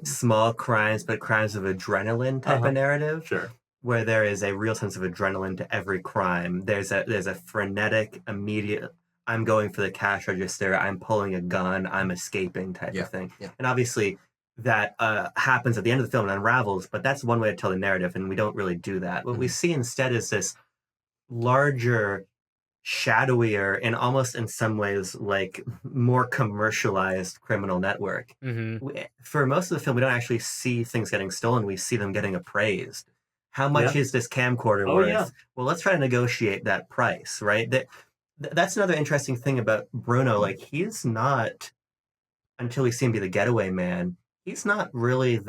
small crimes, but crimes of adrenaline type of narrative. Sure. Where there is a real sense of adrenaline to every crime. There's a frenetic, immediate, I'm going for the cash register, I'm pulling a gun, I'm escaping type of thing. Yeah. And obviously that happens at the end of the film and unravels, but that's one way to tell the narrative, and we don't really do that. What we see instead is this larger shadowier and almost in some ways like more commercialized criminal network. For most of the film, we don't actually see things getting stolen. We see them getting appraised. How much is this camcorder worth? Yeah. Well, let's try to negotiate that price, right? That's another interesting thing about Bruno. Like, he's not, until we see him be the getaway man, he's not really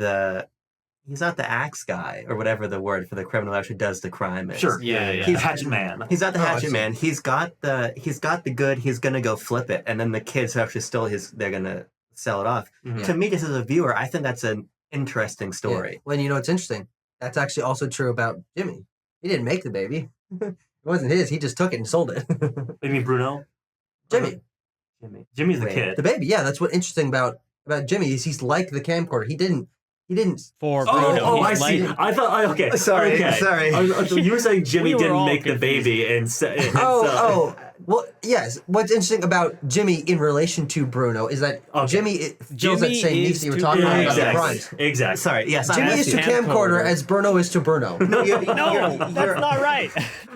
he's not the axe guy or whatever the word for the criminal actually does the crime is. Sure. Yeah. He's hatchet man. He's not the hatchet man. He's got the good. He's gonna go flip it, and then the kids who actually stole they're gonna sell it off. To me, just as a viewer, I think that's an interesting story. Yeah. Well, you know, it's interesting. That's actually also true about Jimmy. He didn't make the baby. It wasn't his. He just took it and sold it. You mean Bruno? Jimmy. Jimmy's the kid. The baby. Yeah, that's what's interesting about Jimmy is he's like the camcorder. He didn't for Bruno. Oh, I see. I thought. Okay. Sorry. You were saying Jimmy We were didn't all make confused. the baby, and Well, yes. What's interesting about Jimmy in relation to Bruno is that Jimmy feels that same niche that you were talking about the crimes. Exactly. Sorry. Yes. Jimmy is to camcorder as Bruno is to Bruno. No, that's not right.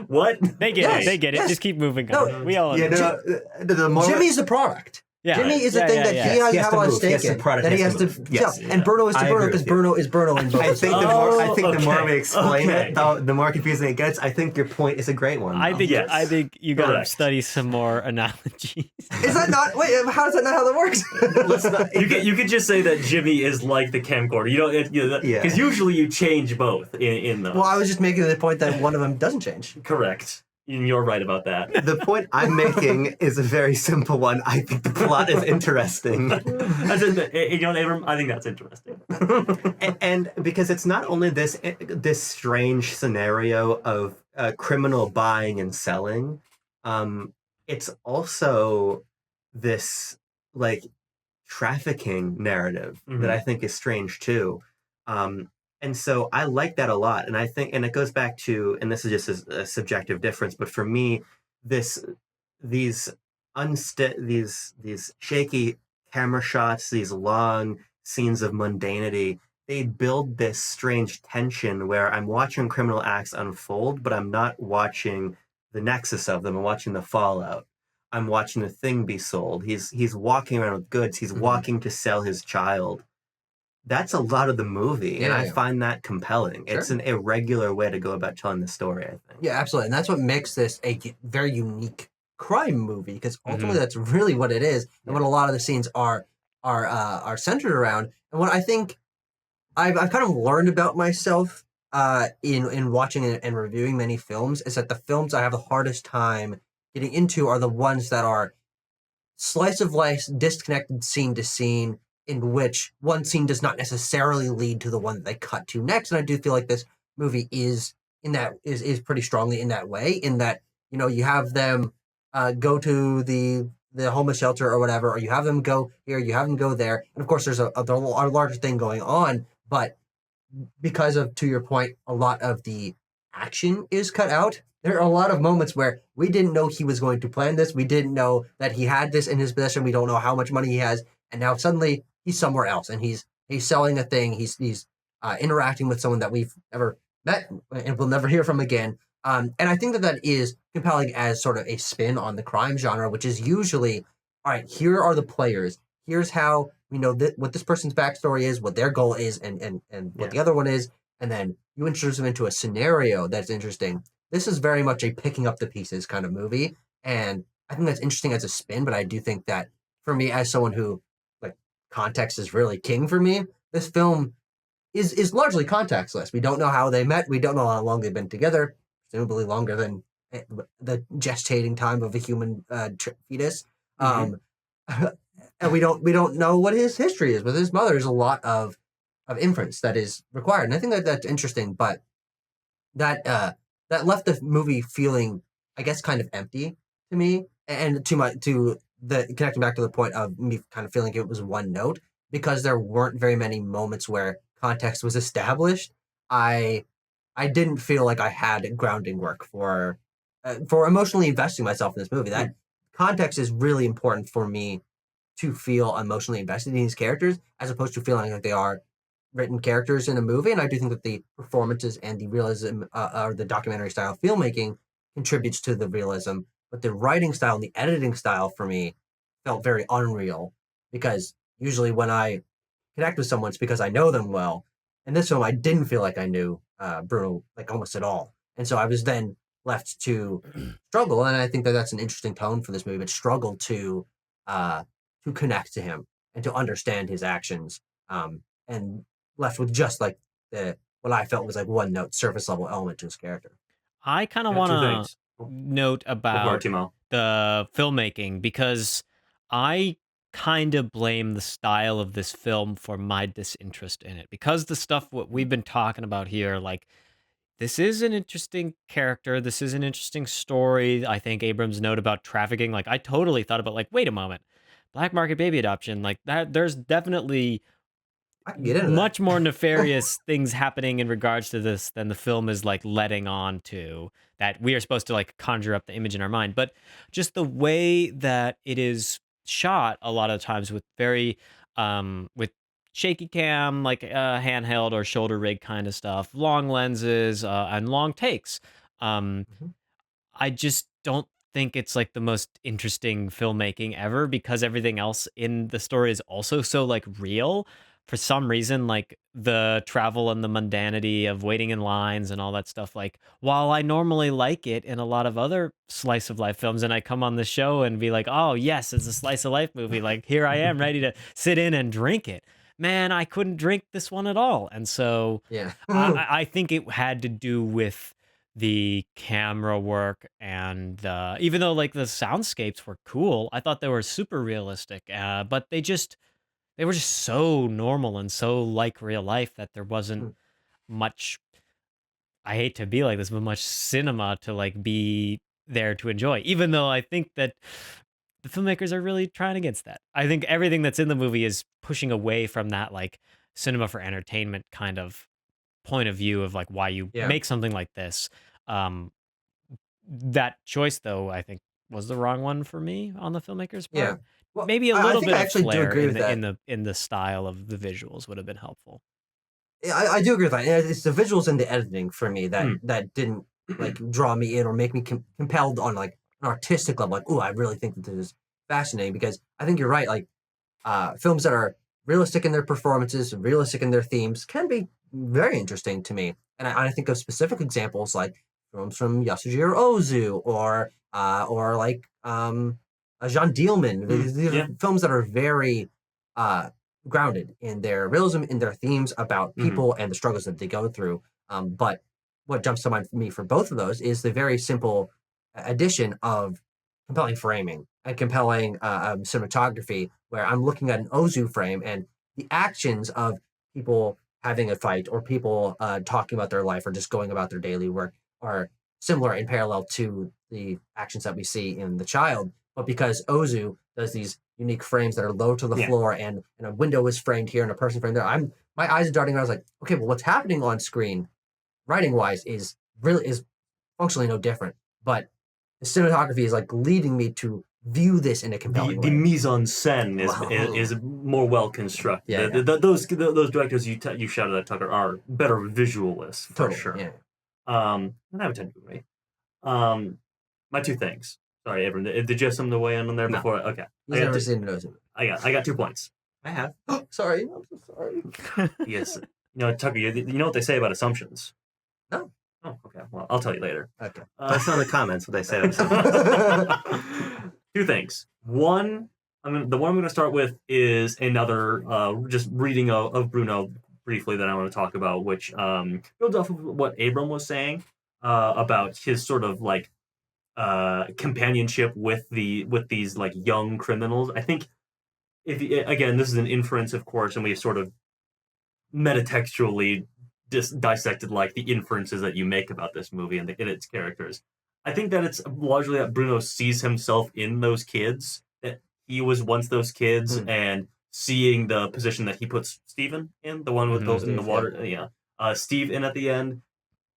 What? They get it. They get it. Yes. Just keep moving on. No, We all. Jimmy is the product. Yeah. Jimmy is the thing that he have a lot of stake in. That he has to sell. And Bruno is to Bruno because Bruno is Bruno in both. I think the more we explain Okay. it, the more confusing it gets. I think your point is a great one. I think you got to Correct. study some more analogies. Is that not? Wait, how is that not how that works? You could just say that Jimmy is like the camcorder. Because usually you change both in those. Well, I was just making the point that one of them doesn't change. Correct. And you're right about that. The point I'm making is a very simple one. I think the plot is interesting. Abram, I think that's interesting. and because it's not only this strange scenario of criminal buying and selling, it's also this like trafficking narrative that I think is strange too. And so I like that a lot. And I think, and it goes back to, and this is just a subjective difference, but for me, these shaky camera shots, these long scenes of mundanity, they build this strange tension where I'm watching criminal acts unfold, but I'm not watching the nexus of them. I'm watching the fallout. I'm watching the thing be sold. He's walking around with goods. He's walking to sell his child. That's a lot of the movie, and I find that compelling. Sure. It's an irregular way to go about telling the story, I think. Yeah, absolutely. And that's what makes this a very unique crime movie, because ultimately that's really what it is, and what a lot of the scenes are centered around. And what I think I've kind of learned about myself in watching and reviewing many films is that the films I have the hardest time getting into are the ones that are slice of life, disconnected scene to scene, in which one scene does not necessarily lead to the one that they cut to next. And I do feel like this movie is pretty strongly in that way, in that, you know, you have them go to the homeless shelter or whatever, or you have them go here, you have them go there. And of course there's a larger thing going on, but because of, to your point, a lot of the action is cut out. There are a lot of moments where we didn't know he was going to plan this. We didn't know that he had this in his possession. We don't know how much money he has. And now suddenly he's somewhere else, and he's selling a thing. He's interacting with someone that we've never met and will never hear from again. And I think that is compelling as sort of a spin on the crime genre, which is usually, all right, here are the players. Here's how we know what this person's backstory is, what their goal is, and what the other one is. And then you introduce them into a scenario that's interesting. This is very much a picking up the pieces kind of movie. And I think that's interesting as a spin, but I do think that for me, as someone who, like, context is really king for me, this film is largely contextless. We don't know how they met. We don't know how long they've been together, presumably longer than the gestating time of a human fetus. And we don't know what his history is with his mother. There's a lot of inference that is required, and I think that's interesting. But that left the movie feeling, I guess, kind of empty to me, and to the connecting back to the point of me kind of feeling it was one note, because there weren't very many moments where context was established. I didn't feel like I had grounding work for emotionally investing myself in this movie. That context is really important for me to feel emotionally invested in these characters, as opposed to feeling like they are written characters in a movie. And I do think that the performances and the realism or the documentary style filmmaking contributes to the realism. but the writing style and the editing style for me felt very unreal, because usually when I connect with someone, it's because I know them well. In this film, I didn't feel like I knew Bruno like almost at all, and so I was then left to struggle. And I think that that's an interesting tone for this movie, but struggle to connect to him and to understand his actions, and left with just like the what I felt was like one note surface level element to his character. I kind of Yeah, want two to things. Go note for it, about Timo. the filmmaking, because I kind of blame the style of this film for my disinterest in it, because the stuff what we've been talking about here, like, this is an interesting character, this is an interesting story. I think Abrams' note about trafficking, like, I totally thought about, like, wait a moment, black market baby adoption, like that, there's definitely I can get into that. much more nefarious things happening in regards to this than the film is like letting on to, that we are supposed to like conjure up the image in our mind. But just the way that it is shot a lot of times with very with shaky cam, like handheld or shoulder rig kind of stuff, long lenses, and long takes. um Mhm. I just don't think it's like the most interesting filmmaking ever, because everything else in the story is also so like real. For some reason, like the travel and the mundanity of waiting in lines and all that stuff, like, while I normally like it in a lot of other slice of life films, and I come on the show and be like, oh yes, it's a slice of life movie, like here I am ready to sit in and drink it. Man, I couldn't drink this one at all. And so Yeah. I think it had to do with the camera work, and even though like the soundscapes were cool, I thought they were super realistic, but they were just so normal and so like real life that there wasn't Mm. much, I hate to be like this, but much cinema to like be there to enjoy, even though I think that the filmmakers are really trying against that. I think everything that's in the movie is pushing away from that like cinema for entertainment kind of point of view of like why you Yeah. make something like this. Um, that choice, though, I think was the wrong one for me on the filmmaker's Yeah. part. Well, Maybe a I little think bit I of actually do flair agree in with that. the style of the visuals would have been helpful. Yeah, I do agree with that. Yeah, it's the visuals and the editing for me that Hmm. that didn't like draw me in or make me compelled on like an artistic level. Like, oh, I really think that this is fascinating, because I think you're right. Like, films that are realistic in their performances, realistic in their themes, can be very interesting to me. And I think of specific examples like films from Yasujiro Ozu, or like Jean Dielman. These are Yeah. films that are very uh, grounded in their realism, in their themes about people and the struggles that they go through. But what jumps to mind for me for both of those is the very simple addition of compelling framing and compelling cinematography, where I'm looking at an Ozu frame and the actions of people having a fight, or people talking about their life, or just going about their daily work, are similar in parallel to the actions that we see in The Child. But because Ozu does these unique frames that are low to the Yeah. floor, and a window is framed here and a person framed there, my eyes are darting around. I was like, okay, well, what's happening on screen, writing wise, is functionally no different, but the cinematography is like leading me to view this in a The compelling the way. mise en scène Wow. is more well constructed. Yeah, Those directors you shouted at, Tucker, are better visualists for totally. sure. Yeah. And I would tend to agree. My two things. Sorry, Abram. Did you have something to weigh in on there No. before? Okay. He's never seen an Ozu. I got 2 points. I have. Sorry, I'm so sorry. Yes. Tucker, you know what they say about assumptions? No. Oh, okay. Well, I'll tell you later. Okay. That's in the comments what they say. About something. 2 things. One, the one I'm going to start with is another just reading of Bruno briefly that I want to talk about, which builds off of what Abram was saying about his sort of like companionship with these like young criminals. I think again, this is an inference, of course, and we sort of metatextually dissected like the inferences that you make about this movie and its characters. I think that it's largely that Bruno sees himself in those kids, that he was once those kids, and seeing the position that he puts Steven in, the one with in the water, Steve in at the end,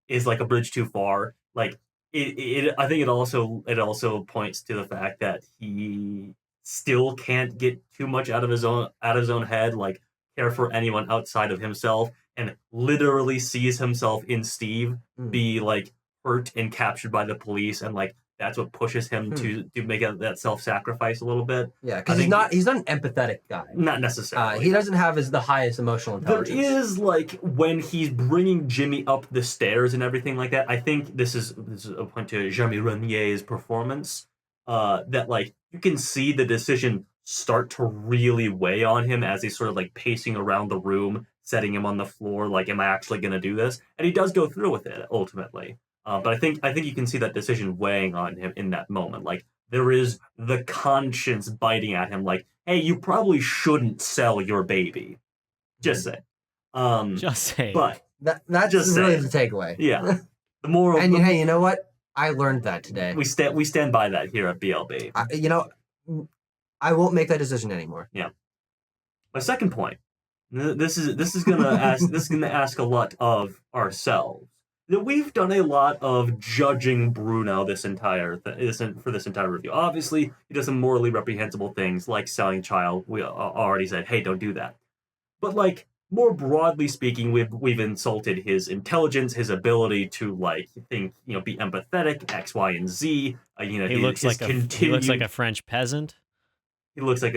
is like a bridge too far. Like I think it also points to the fact that he still can't get too much out of his own head, like care for anyone outside of himself, and literally sees himself in Steve be like hurt and captured by the police, and like that's what pushes him to make that self-sacrifice a little bit. Yeah, because he's not an empathetic guy. Not necessarily. He doesn't have the highest emotional intelligence. There is like when he's bringing Jimmy up the stairs and everything like that. I think this is a point to Jeremy Renier's performance. That like you can see the decision start to really weigh on him as he's sort of like pacing around the room, setting him on the floor. Like, am I actually going to do this? And he does go through with it ultimately. But I think you can see that decision weighing on him in that moment. Like there is the conscience biting at him. Like, hey, you probably shouldn't sell your baby. Just say. Just say. But that's just really the takeaway. Yeah. The moral. And hey, you know what? I learned that today. We stand by that here at BLB. I won't make that decision anymore. Yeah. My second point. This is gonna ask a lot of ourselves. That we've done a lot of judging Bruno for this entire review. Obviously, he does some morally reprehensible things like selling child. We already said, hey, don't do that. But like more broadly speaking, we've insulted his intelligence, his ability to like think, be empathetic, X, Y, and Z. He looks like a French peasant. He looks like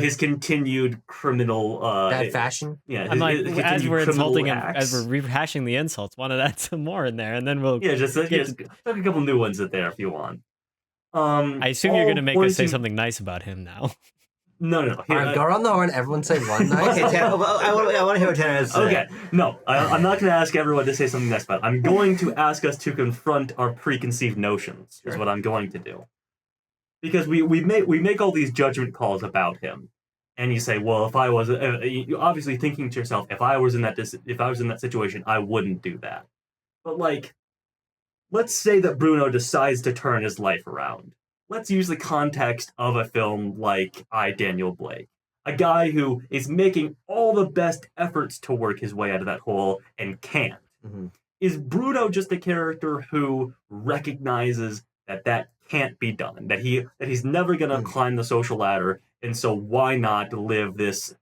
his continued criminal bad fashion. Yeah, I'm like, as we're insulting him, as we're rehashing the insults, why not add some more in there, and then we'll just talk a couple new ones in there if you want. I assume you're gonna make us say something nice about him now. No. All right, go around the horn. Everyone say one nice. Okay, I want to hear what Tanner has to say. Okay, no, I'm not going to ask everyone to say something nice about it. I'm going to ask us to confront our preconceived notions. Is what I'm going to do. Because we make all these judgment calls about him, and you say, well, if I was you're obviously thinking to yourself, if I was in that situation, I wouldn't do that. But like, let's say that Bruno decides to turn his life around. Let's use the context of a film like I, Daniel Blake, a guy who is making all the best efforts to work his way out of that hole and can't. Mm-hmm. Is Bruno just a character who recognizes that can't be done, that he's never going to climb the social ladder, and so why not live this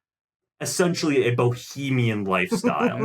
essentially a bohemian lifestyle?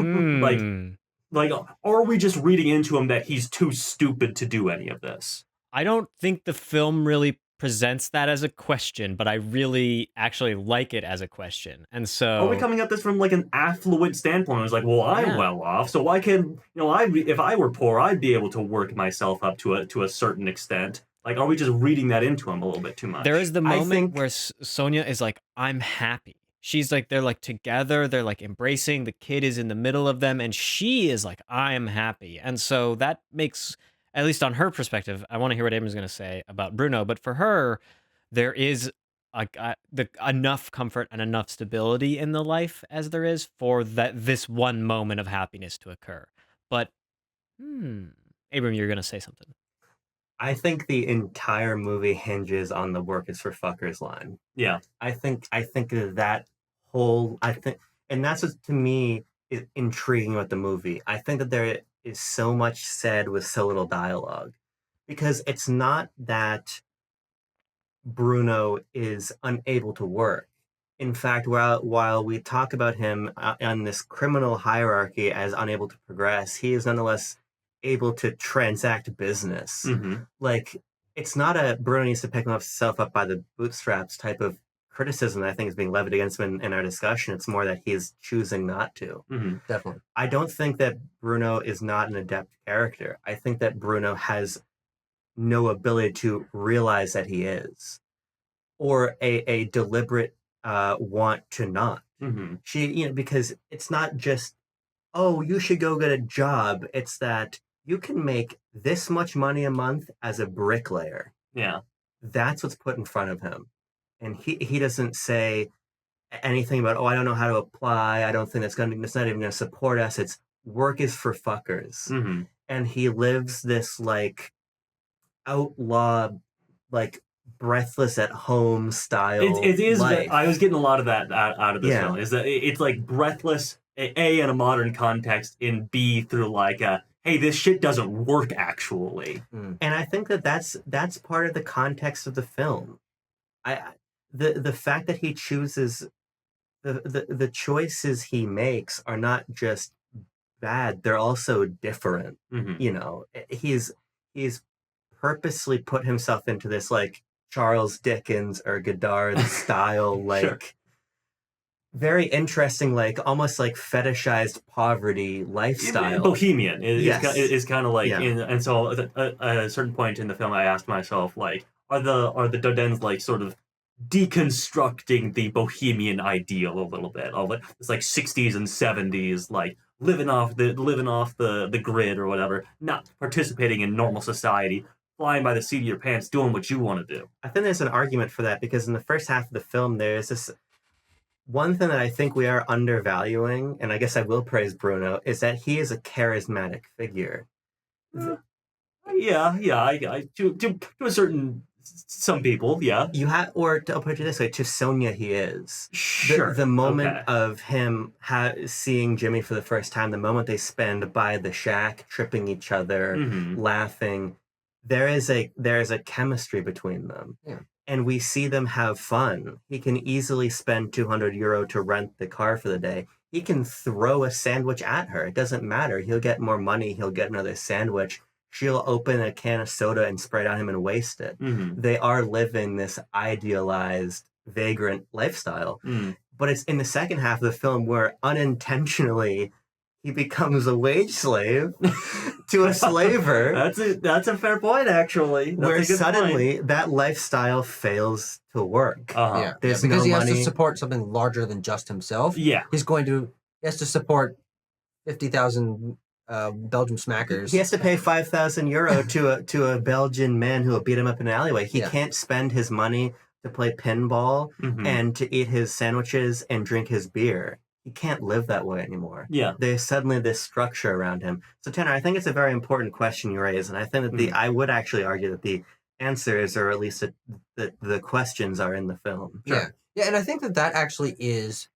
Like, are we just reading into him that he's too stupid to do any of this? I don't think the film really presents that as a question, but I really actually like it as a question. And so, are we coming at this from like an affluent standpoint? It's like, well, I'm well off, so why can if I were poor, I'd be able to work myself up to a certain extent. Like, are we just reading that into him a little bit too much? There is the moment where Sonia is like, I'm happy. She's like, they're like together, they're like embracing, the kid is in the middle of them, and she is like, I am happy. And so that makes, at least on her perspective, I want to hear what Abrams is going to say about Bruno, but for her, there is enough comfort and enough stability in the life as there is for this one moment of happiness to occur. But, Abram, you're going to say something. I think the entire movie hinges on the work is for fuckers line. Yeah. I think that whole, and that's what to me is intriguing about the movie. I think that there is so much said with so little dialogue, because it's not that Bruno is unable to work. In fact, while we talk about him on this criminal hierarchy as unable to progress, he is nonetheless able to transact business. Mm-hmm. Like, it's not a Bruno needs to pick himself up by the bootstraps type of criticism that I think is being levied against him in our discussion. It's more that he's choosing not to. Mm-hmm. Definitely. I don't think that Bruno is not an adept character. I think that Bruno has no ability to realize that he is, or a deliberate want to not. Mm-hmm. She, because it's not just, oh, you should go get a job. It's that you can make this much money a month as a bricklayer. Yeah. That's what's put in front of him. And he doesn't say anything about, oh, I don't know how to apply. I don't think it's not even going to support us. It's work is for fuckers. Mm-hmm. And he lives this like outlaw, like breathless at home style. It is. Life. I was getting a lot of that out of this film. Is that it's like breathless, A, in a modern context, and B, through like a, hey, this shit doesn't work actually. And I think that's part of the context of the film. The fact that he chooses the choices he makes are not just bad, they're also different. Mm-hmm. He's purposely put himself into this like Charles Dickens or Godard style, like Sure. very interesting, like almost like fetishized poverty lifestyle. Bohemian Yes. is kind of like, Yeah. and so at a certain point in the film, I asked myself, like, are the Dardennes like sort of deconstructing the bohemian ideal a little bit of it? It's like 60s and 70s, like living off the grid or whatever, not participating in normal society, flying by the seat of your pants, doing what you want to do. I think there's an argument for that because in the first half of the film, there's this one thing that I think we are undervaluing, and I guess I will praise Bruno, is that he is a charismatic figure. Yeah, to a certain, some people, yeah. You have, or I'll put it this way, to Sonia he is. Sure. The moment Okay. of him seeing Jimmy for the first time, the moment they spend by the shack, tripping each other, Mhm. laughing, there is a chemistry between them. Yeah. And we see them have fun. He can easily spend €200 to rent the car for the day. He can throw a sandwich at her. It doesn't matter. He'll get more money. He'll get another sandwich. She'll open a can of soda and spray it on him and waste it. Mhm. They are living this idealized, vagrant lifestyle. Mm. But it's in the second half of the film where unintentionally he becomes a wage slave to a slaver. That's a fair point, actually. That's where a good suddenly that lifestyle fails to work. point. Uh-huh. Yeah, There's because no he has money. to support something larger than just himself. Yeah. He has to support 50,000 Belgium smackers. He has to pay €5,000 to a Belgian man who will beat him up in an alleyway. He Yeah. can't spend his money to play pinball Mhm. and to eat his sandwiches and drink his beer. He can't live that way anymore. Yeah. There's suddenly this structure around him. So Tanner, I think it's a very important question you raise, and I think that I would actually argue that the answers, or at least the questions, are in the film. Yeah, and I think that actually is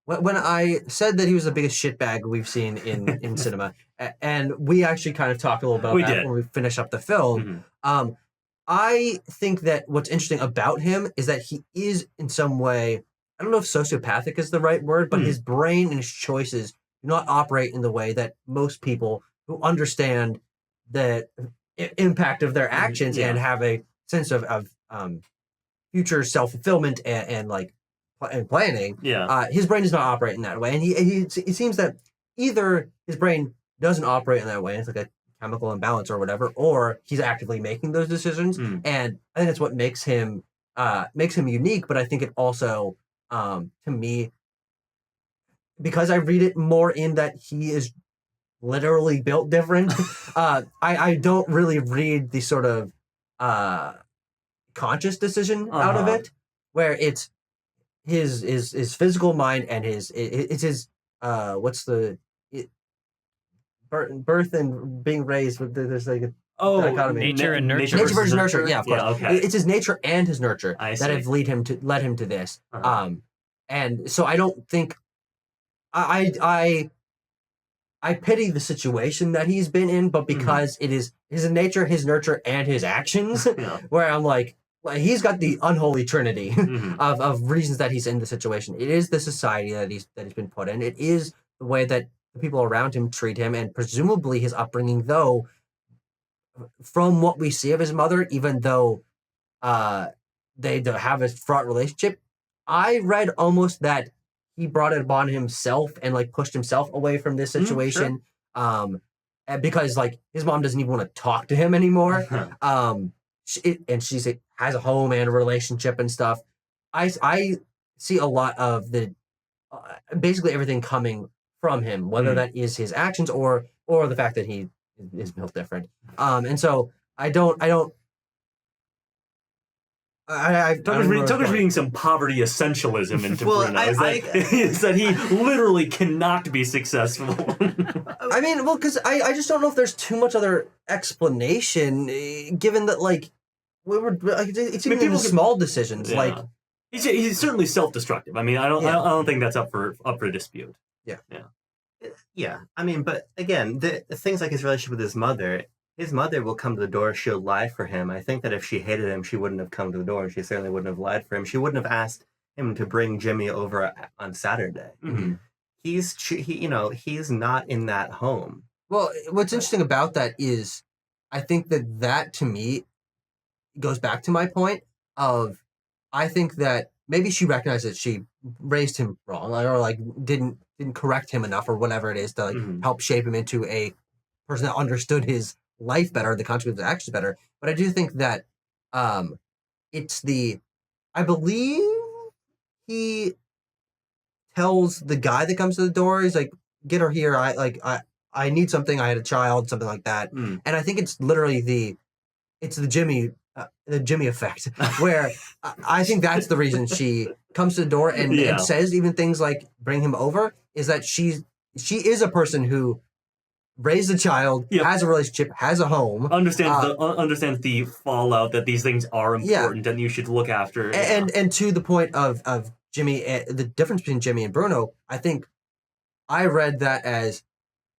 when I said that he was the biggest shitbag we've seen in cinema, and we actually kind of talked a little about that when we finish up the film. Mhm. I think that what's interesting about him is that he is in some way, I don't know if sociopathic is the right word, but his brain and his choices do not operate in the way that most people who understand the impact of their actions and have a sense of future self-fulfillment and like and planning. Yeah. His brain does not operate in that way, and it seems that either his brain doesn't operate in that way, it's like a chemical imbalance or whatever, or he's actively making those decisions, and I think that's what makes him unique. But I think it also, to me, because I read it more in that he is literally built different, I don't really read the sort of conscious decision out of it, where it's his physical mind and his birth and being raised. There's like a dichotomy. Nature and nurture. Nature versus nurture. Yeah, of course. Yeah, okay. It's his nature and his nurture I that see. have led him to this. Uh-huh. And so I don't think I pity the situation that he's been in, but because it is his nature, his nurture, and his actions, Yeah. where I'm like he's got the unholy trinity Mhm. of reasons that he's in the situation. It is the society that he's been put in. It is the way that the people around him treat him, and presumably his upbringing, though, from what we see of his mother, even though they have a fraught relationship, I read almost that he brought it upon himself and like pushed himself away from this situation. And because like his mom doesn't even want to talk to him anymore. And she's has a home and a relationship and stuff. I see a lot of the basically everything coming from him, whether that is his actions or the fact that he is built different. And so Tucker's reading some poverty essentialism into Well, Bruno. Is that he literally cannot be successful. I mean, well, because I just don't know if there's too much other explanation, given that like it's even in the small decisions. Yeah. Like he's certainly self-destructive. I mean, I don't think that's up for dispute. Yeah, I mean, but again, the things like his relationship with his mother will come to the door, she'll lie for him. I think that if she hated him, she wouldn't have come to the door, and she certainly wouldn't have lied for him. She wouldn't have asked him to bring Jimmy over on Saturday. Mhm. He's not in that home. Well, what's interesting about that is I think that to me goes back to my point of, I think that maybe she recognized that she raised him wrong, or like didn't correct him enough, or whatever it is, to like help shape him into a person that understood his life better, the consequences of actions better. But I do think that it's I believe he tells the guy that comes to the door, he's like, "Get her here. I need something. I had a child," something like that. And I think it's literally the Jimmy effect, where I think that's the reason she comes to the door and says even things like "bring him over," is that she is a person who raised a child, has a relationship, has a home, understands the fallout, that these things are important and you should look after. And to the point of Jimmy, the difference between Jimmy and Bruno, I think I read that as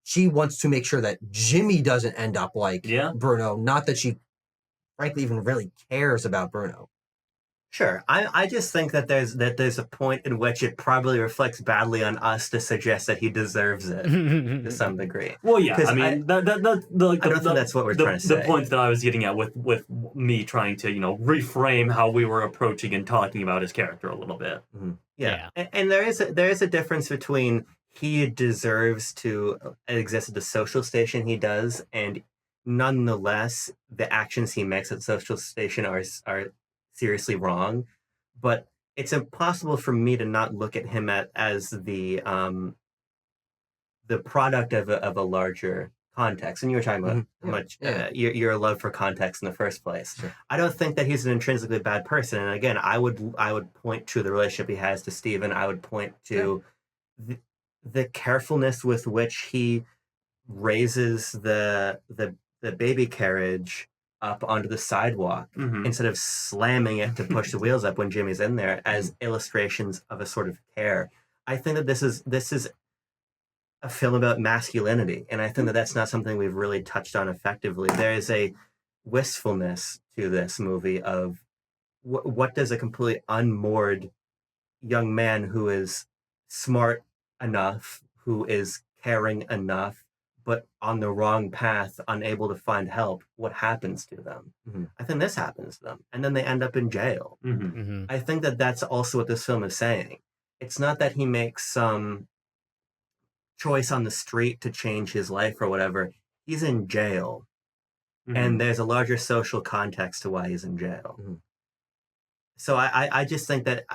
she wants to make sure that Jimmy doesn't end up like Bruno, not that she frankly even really cares about Bruno. Sure. I just think that there's a point in which it probably reflects badly on us to suggest that he deserves it to some degree. Well, yeah, I mean, I don't think that's what we're trying to say. The point that I was getting at with me trying to, reframe how we were approaching and talking about his character a little bit. Mm-hmm. Yeah. And there is a difference between he deserves to exist at the social station he does, and nonetheless, the actions he makes at the social station are seriously wrong. But it's impossible for me to not look at him as the product of a larger context. And you were talking about how much your love for context in the first place. Sure. I don't think that he's an intrinsically bad person. And again, I would point to the relationship he has to Stephen. I would point to the carefulness with which he raises the baby carriage up onto the sidewalk instead of slamming it to push the wheels up when Jimmy's in there, as illustrations of a sort of care. I think that this is a film about masculinity, and I think that that's not something we've really touched on effectively. There is a wistfulness to this movie of what does a completely unmoored young man who is smart enough, who is caring enough, but on the wrong path, unable to find help, what happens to them? I think this happens to them. And then they end up in jail. I think that that's also what this film is saying. It's not that he makes some choice on the street to change his life or whatever. He's in jail. And there's a larger social context to why he's in jail. So I just think that,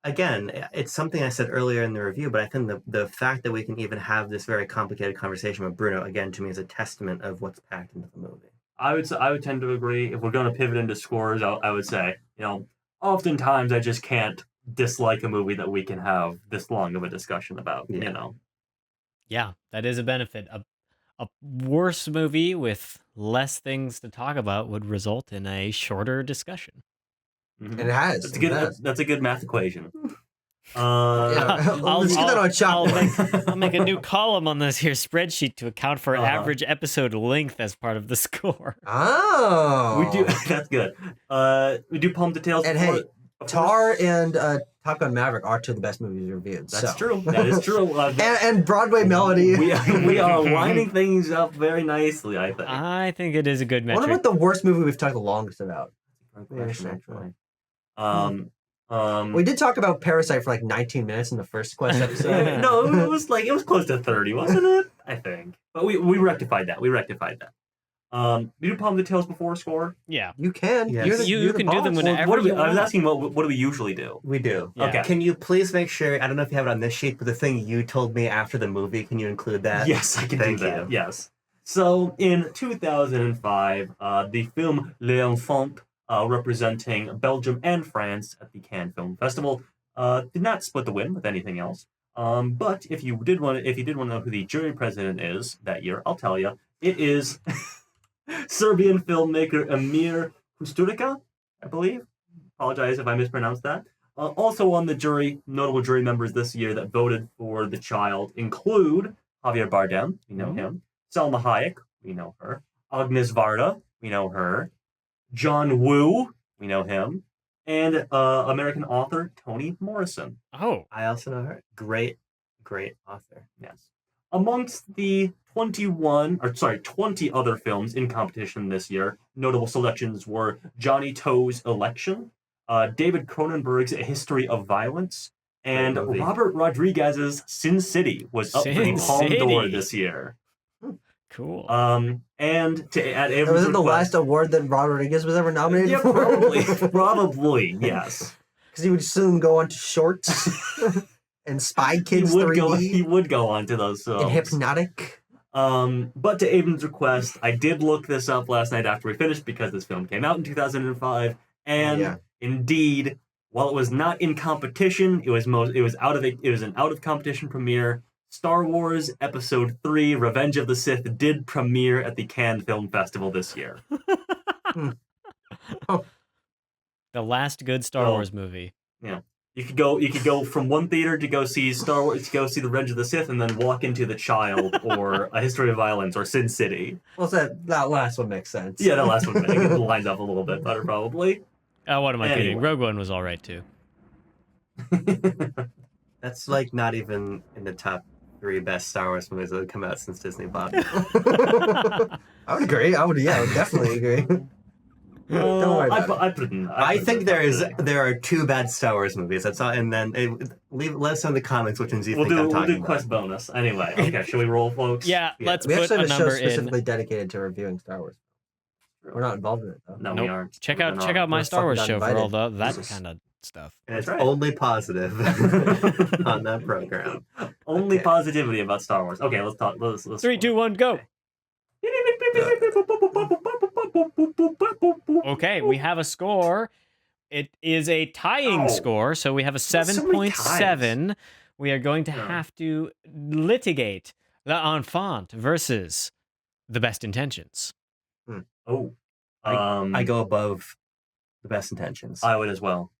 again, it's something I said earlier in the review, but I think the fact that we can even have this very complicated conversation with Bruno, again, to me is a testament of what's packed into the movie. I would tend to agree. If we're going to pivot into scores, I would say, oftentimes I just can't dislike a movie that we can have this long of a discussion about, Yeah, that is a benefit. A worse movie with less things to talk about would result in a shorter discussion. And it has. That's a good math equation. Let's get that on chalkboard. I'll make a new column on this here spreadsheet to account for average episode length as part of the score. Oh, we do. That's good. We do Palm Details. And hey, Tar and Top Gun Maverick are two of the best movies reviewed. That's true. That is true. And Broadway Melody. We are lining things up very nicely, I think. I think it is a good metric. What about the worst movie we've talked the longest about? We did talk about Parasite for like 19 minutes in the first Quest episode. No, it was close to 30, wasn't it? I think. But we rectified that. We do Palm Details before score? Yeah. You can. Yes. You can do them whenever you want. I was asking what do we usually do? We do. Yeah. Okay. Can you please make sure, I don't know if you have it on this sheet, but the thing you told me after the movie, can you include that? Yes, I can Thank do that. you. Yes. So in 2005, the film L'Enfant, representing Belgium and France at the Cannes Film Festival, did not split the win with anything else. But if you did want to know who the jury president is that year, I'll tell you. It is Serbian filmmaker Emir Kusturica, I believe. Apologize if I mispronounced that. Also on the jury, notable jury members this year that voted for The Child include Javier Bardem, we know him. Salma Hayek, we know her. Agnes Varda, we know her. John Woo, we know him. And American author Toni Morrison. Oh. I also know her. Great author. Yes. Amongst the 20 other films in competition this year. Notable selections were Johnny To's Election, David Cronenberg's A History of Violence, and Robert Rodriguez's Sin City was up for the Palme d'Or this year. Cool. And to add, was it the last award that Robert Rodriguez was ever nominated for? Probably, yes. Because he would soon go on to Shorts and Spy Kids 3D. He would go on to those films. And Hypnotic. But to Abram's request, I did look this up last night after we finished because this film came out in 2005, and indeed, while it was not in competition, it was an out of competition premiere. Star Wars Episode 3: Revenge of the Sith did premiere at the Cannes Film Festival this year. The last good Star Wars movie. Yeah. You could go from one theater to go see Star Wars, to go see The Revenge of the Sith, and then walk into The Child or A History of Violence or Sin City. Well, that last one makes sense. Yeah, that last one lines up a little bit better, probably. Oh, what am I kidding? Rogue One was all right too. That's like not even in the top 3 best Star Wars movies that have come out since Disney bought it. I would agree. I would definitely agree. Don't worry about it. I think there are 2 bad Star Wars movies. That's all. And then let us know in the comments which ones you think I'm talking about. We'll do quest bonus. Anyway, okay, should we roll, folks? Yeah, let's we put actually a have a show number specifically in. dedicated to reviewing Star Wars. We're not involved in it, though. No, Nope. we aren't. Check out my We're Star Wars fucking show for all uninvited. that kind of stuff. And it's That's right. only positive on that program. Only positivity about Star Wars. Okay, let's talk. Let's 3, 2, 1, go. Okay, we have a score. It is a tying score, so we have a so many 7.7. We are going to have to litigate L'Enfant versus The Best Intentions. I go above The Best Intentions. I would as well.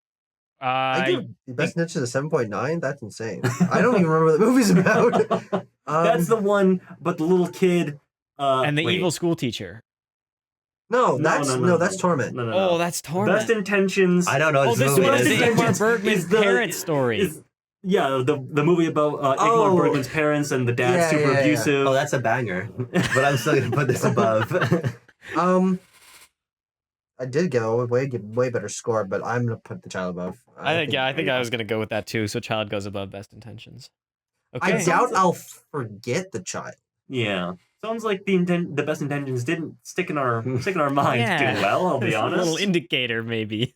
I give The Best Intentions a 7.9? That's insane. I don't even remember what the movie's about. That's the one, but the little kid and the evil school teacher. No, that's Torment. No. Oh, that's Torment. Best Intentions. I don't know. Oh, this movie was is. the Ingmar Bergman's parents story. The movie about Ingmar Bergman's parents and the dad's super abusive. Oh, that's a banger. But I'm still going to put this above. I did get a way better score, but I'm gonna put The Child above. I think I was gonna go with that too. So Child goes above Best Intentions. Okay. I doubt I'll forget The Child. Yeah, sounds like the Best Intentions didn't stick in our minds too well. I'll be honest. A little indicator, maybe.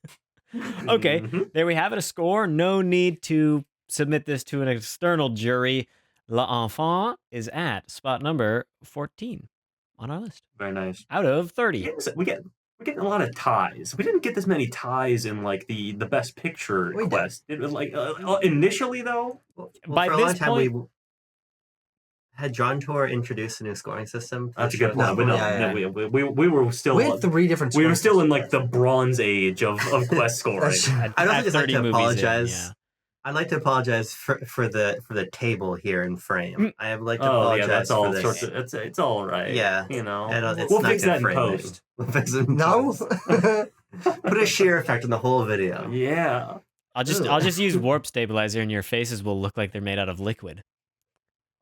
Okay, there we have it. A score. No need to submit this to an external jury. L'Enfant is at spot number 14 on our list. Very nice. Out of 30. We're getting a lot of ties. We didn't get this many ties in like the Best Picture quest. It was like initially though. By for a this long time, point, we had John Tour introduced a new scoring system. That's a good point. We were still. We had 3 different. We were still in like the Bronze Age of quest scoring. I don't think it's like to apologize. Yeah. I'd like to apologize for the table here in frame. I would like to Oh apologize yeah, that's all for this. sorts of. It's all right. Yeah, you know. It's We'll not fix good that in framing. post. We'll fix it in No. post. Put a sheer effect on the whole video. Yeah. I'll just use warp stabilizer, and your faces will look like they're made out of liquid.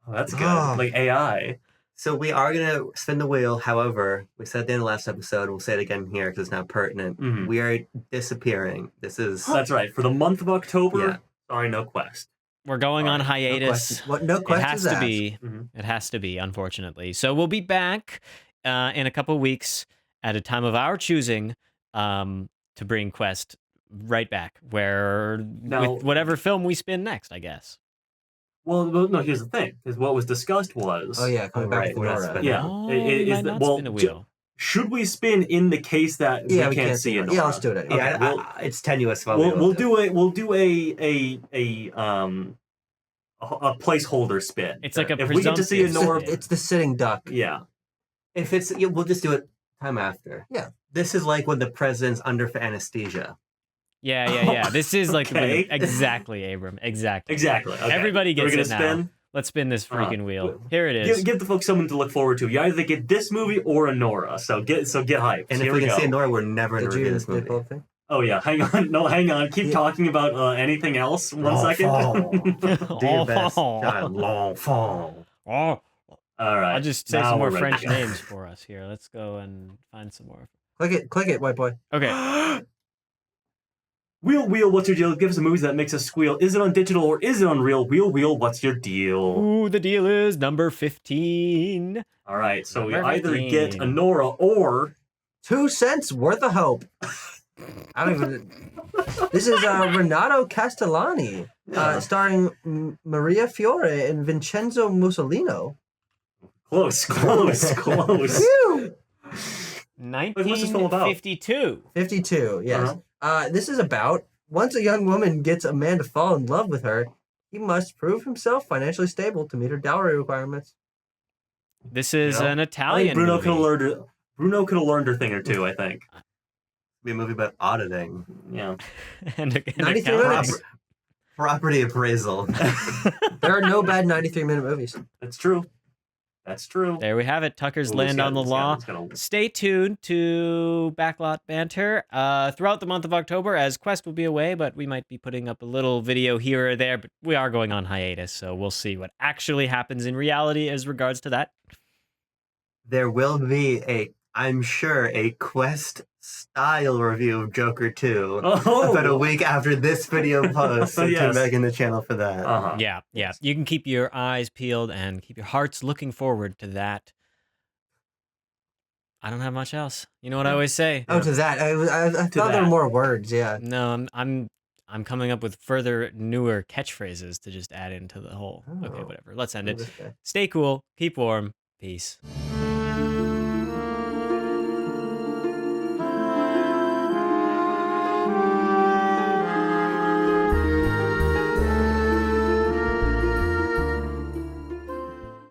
Oh, that's good. Like AI. So we are gonna spin the wheel. However, we said at the end of the last episode, we'll say it again here because it's now pertinent. Mhm. We are disappearing. This is That's right. For the month of October. Yeah. Sorry, no quest. We're going on hiatus. No It question. has to be. Mhm. It has to be, unfortunately. So we'll be back in a couple weeks at a time of our choosing to bring Quest right back, with whatever film we spin next, I guess. Well, no. Here's the thing: because what was discussed was. Oh yeah, coming back Right, to we're not Aurora. spinning. Yeah. Oh, Is we might that- not well, spin a wheel. Should we spin in the case that Yeah, we can't see it? Yeah, let's do it. Anyway. yeah. Okay, well- It's tenuous. We'll do a placeholder spin. It's like a if we get to see a presumptive Nora. spin. It's the sitting duck. Yeah. If it's, we'll just do it time after. Yeah. This is like when the president's under for anesthesia. Yeah. This is like Okay. exactly, Abram. Exactly. Okay. Everybody Are we gets gonna it now. spin? Let's spin this freaking wheel. Give- Here it is. Give the folks something to look forward to. You either get this movie or a Nora. So get hyped. And Here if we can go. see a Nora, we're never going Did to you review this did movie. the whole thing? Oh yeah, hang on. No, hang on. Keep talking about anything else. One second. Dear best child, l'enfant. Oh, All right. I'll just say now some more we're ready to French go. names for us here. Let's go and find some more. Click it, white boy. Okay. Wheel, what's your deal? Give us a movie that makes us squeal. Is it on digital or is it on real? Wheel, what's your deal? Ooh, the deal is number 15. All right, so we Number either 15. get a Nora or 2 cents worth of hope. I don't even. This is Renato Castellani, starring Maria Fiore and Vincenzo Mussolino. close. Whew! 1952. 52, yes. This is about once a young woman gets a man to fall in love with her, he must prove himself financially stable to meet her dowry requirements. This is an I Italian think Bruno movie. could have learned her thing or two. I think. Be a movie about auditing. Yeah. and 93 accounting. minutes. Property appraisal. There are no bad 93-minute movies. That's true. That's true. There we have it. Tucker's Ooh, Land on the Law. it's gotta- Stay tuned to Backlot Banter throughout the month of October, as Quest will be away, but we might be putting up a little video here or there, but we are going on hiatus, so we'll see what actually happens in reality as regards to that. There will be I'm sure, a Quest style review of Joker 2 about a week after this video posts. So Yes. turn back in the channel for that. Yeah. You can keep your eyes peeled and keep your hearts looking forward to that. I don't have much else. You know what I always say? Oh, to that. I thought there were more words, yeah. No, I'm coming up with further newer catchphrases to just add into the whole. Okay, whatever. Let's end it. Stay cool, keep warm, peace.